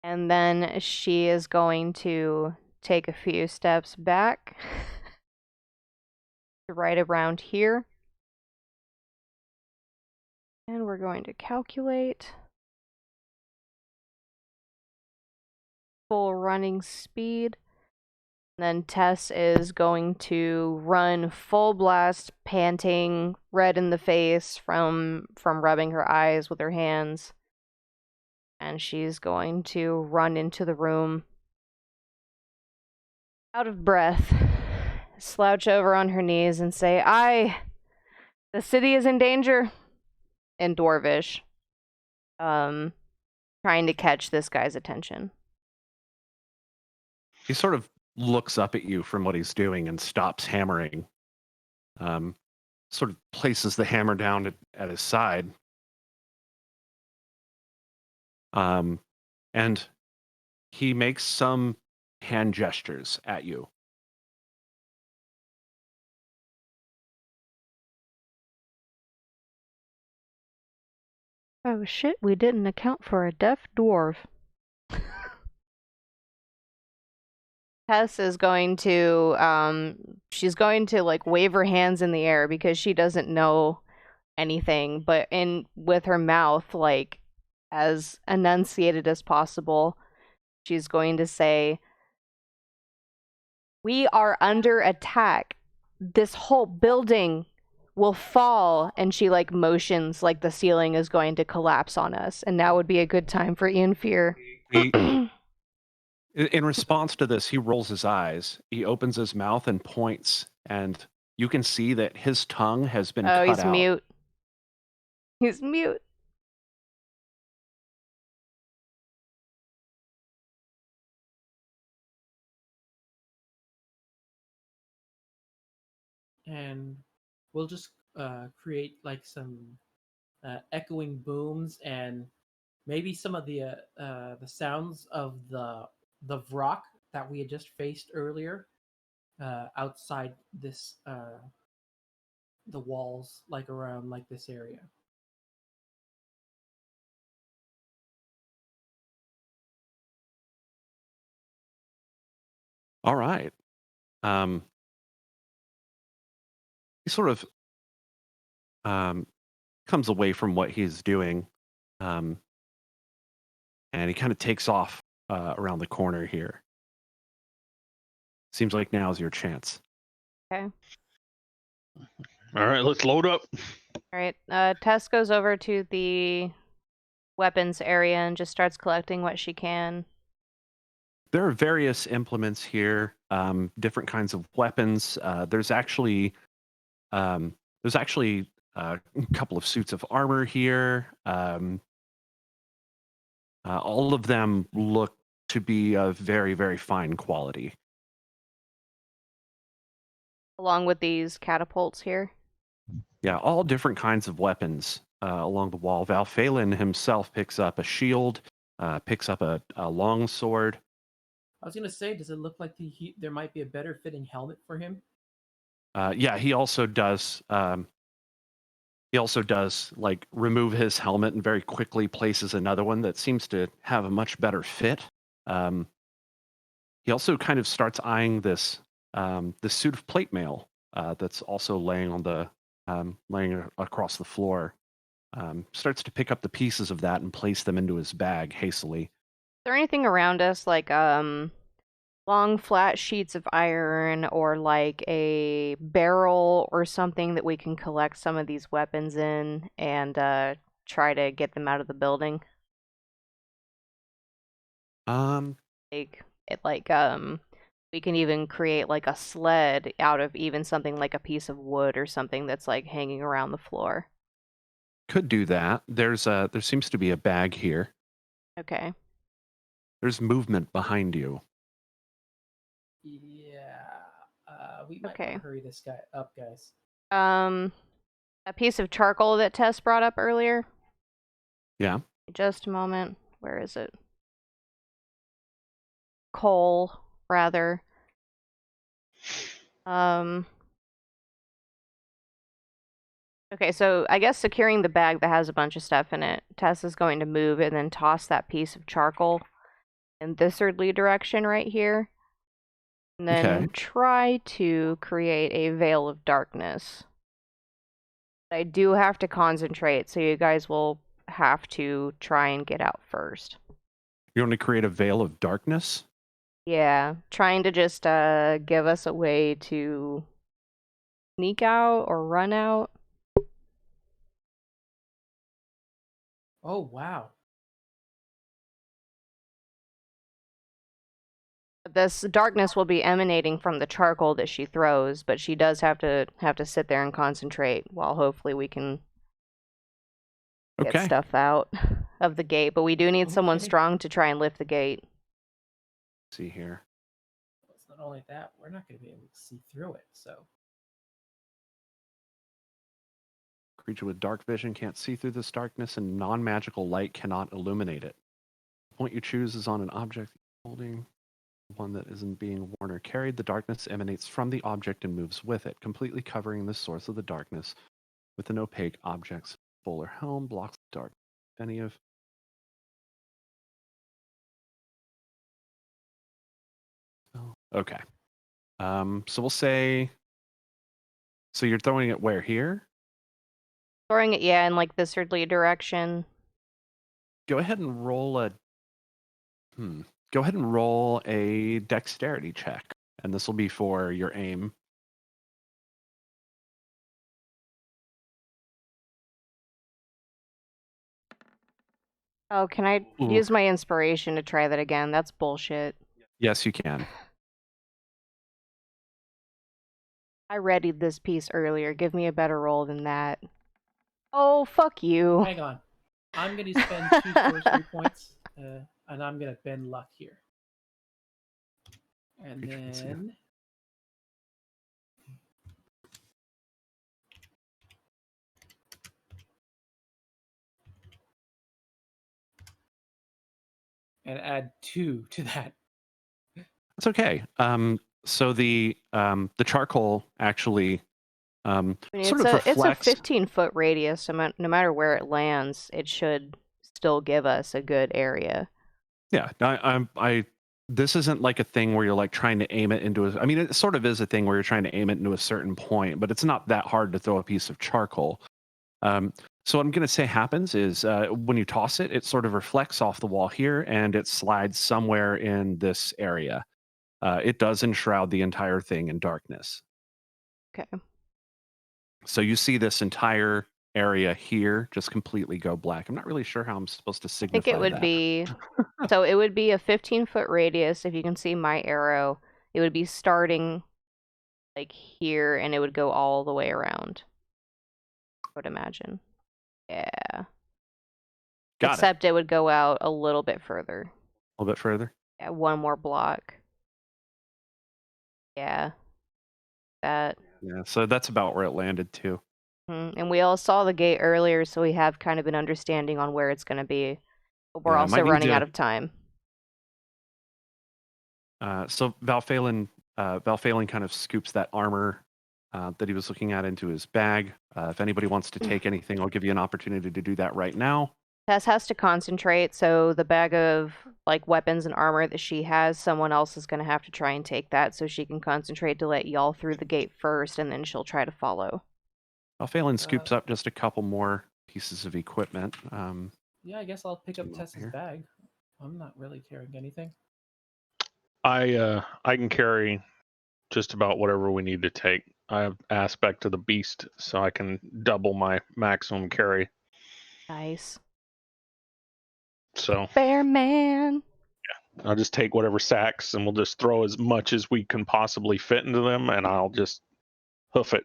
And then she is going to take a few steps back right around here. And we're going to calculate full running speed. Then Tess is going to run full blast, panting, red in the face from rubbing her eyes with her hands. And she's going to run into the room, out of breath, slouch over on her knees and say, the city is in danger, in Dwarvish, trying to catch this guy's attention.
He sort of looks up at you from what he's doing and stops hammering. Sort of places the hammer down at his side. And he makes some hand gestures at you.
Oh shit, we didn't account for a deaf dwarf. Tess is going to, she's going to like wave her hands in the air because she doesn't know anything, but with her mouth like as enunciated as possible, she's going to say, "We are under attack. This whole building will fall," and she like motions like the ceiling is going to collapse on us, and now would be a good time for Ian Fear.
In response to this, he rolls his eyes. He opens his mouth and points, and you can see that his tongue has been cut
he's
out.
mute. He's mute.
And we'll just create like some echoing booms and maybe some of the sounds of the vrock that we had just faced earlier outside this the walls, like around like this area.
All right. He sort of comes away from what he's doing, and he kind of takes off around the corner here. Seems like now's your chance.
Okay.
All right, let's load up.
All right. Tess goes over to the weapons area and just starts collecting what she can.
There are various implements here, different kinds of weapons. There's actually a couple of suits of armor here. All of them look to be of very, very fine quality.
Along with these catapults here.
Yeah, all different kinds of weapons along the wall. Valphalin himself picks up a shield, picks up a long sword.
I was gonna say, does it look like there might be a better fitting helmet for him?
Yeah, he also does. He also does like remove his helmet and very quickly places another one that seems to have a much better fit. He also kind of starts eyeing this suit of plate mail that's also laying on the laying across the floor. Starts to pick up the pieces of that and place them into his bag hastily.
Is there anything around us like long flat sheets of iron or like a barrel or something that we can collect some of these weapons in and try to get them out of the building? We can even create like a sled out of even something like a piece of wood or something that's like hanging around the floor.
Could do that. There seems to be a bag here.
Okay.
There's movement behind you.
Yeah. We might
Okay.
hurry this guy up, guys.
A piece of charcoal that Tess brought up earlier.
Yeah.
Just a moment. Where is it? Coal. rather. Okay, so I guess securing the bag that has a bunch of stuff in it, Tess is going to move and then toss that piece of charcoal in this earthly direction right here. And then
Okay.
try to create a veil of darkness. I do have to concentrate, so you guys will have to try and get out first.
You want to create a veil of darkness?
Yeah, trying to just give us a way to sneak out or run out.
Oh, wow.
This darkness will be emanating from the charcoal that she throws, but she does have to sit there and concentrate while hopefully we can get
Okay.
stuff out of the gate. But we do need someone
Okay.
strong to try and lift the gate.
Let's see here.
Well, it's not only that, we're not going to be able to see through it, so.
Creature with dark vision can't see through this darkness, and non-magical light cannot illuminate it. The point you choose is on an object holding one that isn't being worn or carried. The darkness emanates from the object and moves with it, completely covering the source of the darkness with an opaque object's bowler helm blocks the dark. If any of okay. So we'll say. So you're throwing it where here?
Throwing it, yeah, in like this earthly direction.
Go ahead and roll a. Go ahead and roll a dexterity check, and this will be for your aim.
Oh, can I
Ooh.
use my inspiration to try that again? That's bullshit.
Yes, you can.
I readied this piece earlier. Give me a better roll than that. Oh, fuck you.
Hang on. I'm going to spend 2 sorcery points, and I'm going to bend luck here. And then. And add 2 to that.
It's okay. So the charcoal actually
I mean,
sort of
it's a
reflects.
15-foot radius, so no matter where it lands, it should still give us a good area.
Yeah, I this isn't like a thing where you're like trying to aim it into a. I mean, it sort of is a thing where you're trying to aim it into a certain point, but it's not that hard to throw a piece of charcoal. So what I'm going to say happens is when you toss it, it sort of reflects off the wall here, and it slides somewhere in this area. It does enshroud the entire thing in darkness.
Okay.
So you see this entire area here just completely go black. I'm not really sure how I'm supposed to
I
signify
think it would
that.
be so it would be a 15-foot radius. If you can see my arrow, it would be starting like here, and it would go all the way around. I would imagine. Yeah.
Got
Except it would go out a little bit further.
A little bit further.
Yeah, one more block. Yeah. That.
Yeah, so that's about where it landed too.
And we all saw the gate earlier, so we have kind of an understanding on where it's going to be. But we're
Yeah,
also
might need
running
to-
out of time.
So Valphalin kind of scoops that armor that he was looking at into his bag. If anybody wants to take anything, I'll give you an opportunity to do that right now.
Tess has to concentrate, so the bag of like weapons and armor that she has, someone else is going to have to try and take that so she can concentrate to let y'all through the gate first, and then she'll try to follow.
Valphalin scoops up just a couple more pieces of equipment.
Yeah, I guess I'll pick up
Two over
Tess's
here.
bag. I'm not really carrying anything.
I can carry just about whatever we need to take. I have aspect of the beast, so I can double my maximum carry.
Nice.
So
Bear man.
I'll just take whatever sacks, and we'll just throw as much as we can possibly fit into them, and I'll just hoof it.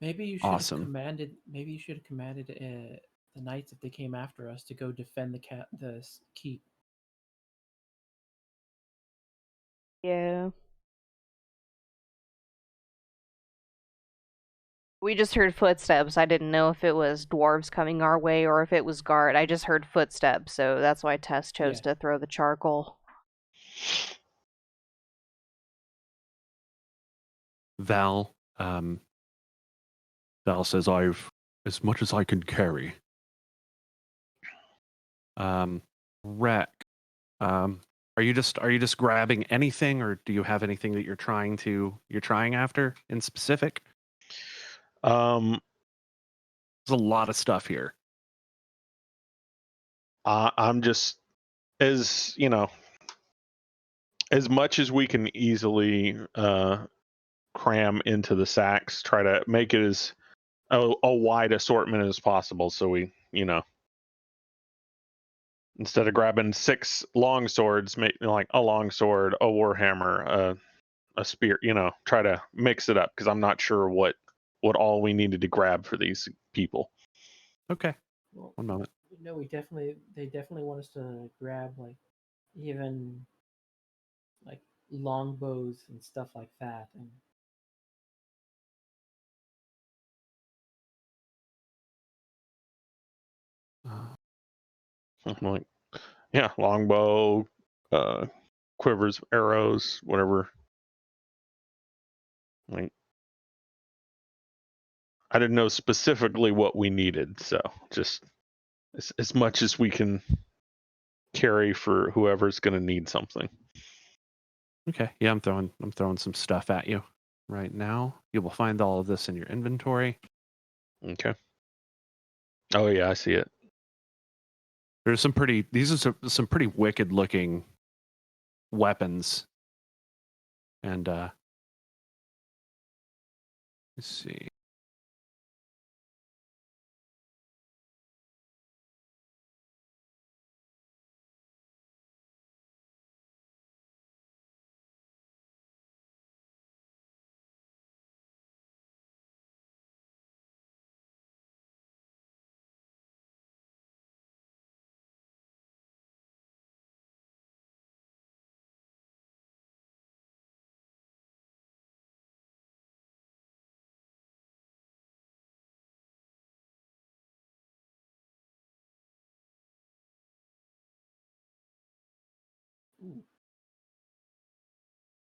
Maybe you should
Awesome.
have commanded. Maybe you should have commanded the knights if they came after us to go defend the keep.
Yeah. We just heard footsteps. I didn't know if it was dwarves coming our way or if it was guard. I just heard footsteps, so that's why Tess chose to throw the charcoal.
Val, Val says, "I've as much as I can carry." Wreck. Are you just grabbing anything, or do you have anything that you're trying after in specific?
Um,
There's a lot of stuff here.
I'm just as as much as we can easily cram into the sacks. Try to make it as a wide assortment as possible, so we instead of grabbing 6 long swords, make like a long sword, a warhammer, a spear. Try to mix it up because I'm not sure what all we needed to grab for these people.
Okay.
Well,
One moment.
No, they definitely want us to grab like even like longbows and stuff like that. And
Uh,
I'm like, yeah, longbow, quivers, arrows, whatever. Like, I didn't know specifically what we needed, so just as much as we can carry for whoever's going to need something.
Okay. Yeah, I'm throwing some stuff at you right now. You will find all of this in your inventory.
Okay. Oh yeah, I see it.
There's these are some pretty wicked looking weapons. And let's see.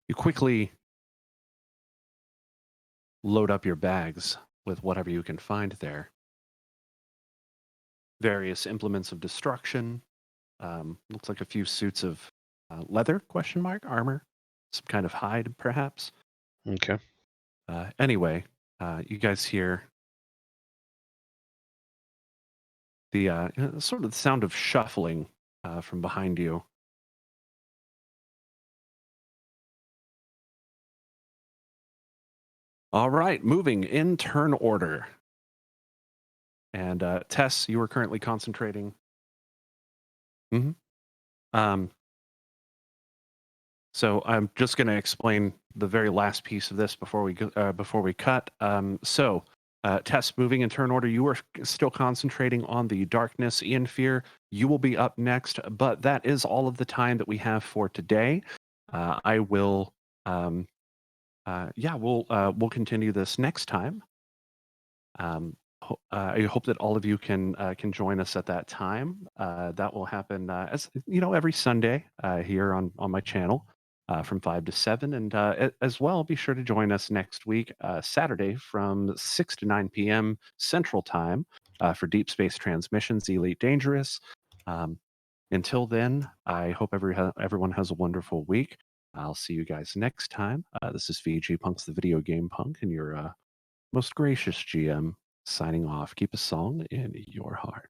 You quickly load up your bags with whatever you can find there. Various implements of destruction. Looks like a few suits of leather, armor, some kind of hide, perhaps.
Okay.
Anyway, you guys hear the sort of the sound of shuffling from behind you. All right, moving in turn order. And Tess, you are currently concentrating. So I'm just going to explain the very last piece of this before we cut. Tess, moving in turn order, you are still concentrating on the darkness in fear. You will be up next, but that is all of the time that we have for today. I will, we'll continue this next time. I hope that all of you can join us at that time. That will happen as every Sunday here on my channel from 5 to 7, and as well be sure to join us next week Saturday from 6 to 9 p.m. Central Time for Deep Space Transmissions Elite Dangerous. Until then, I hope everyone has a wonderful week. I'll see you guys next time. This is VGpunx, the video game punk, and your most gracious GM, signing off. Keep a song in your heart.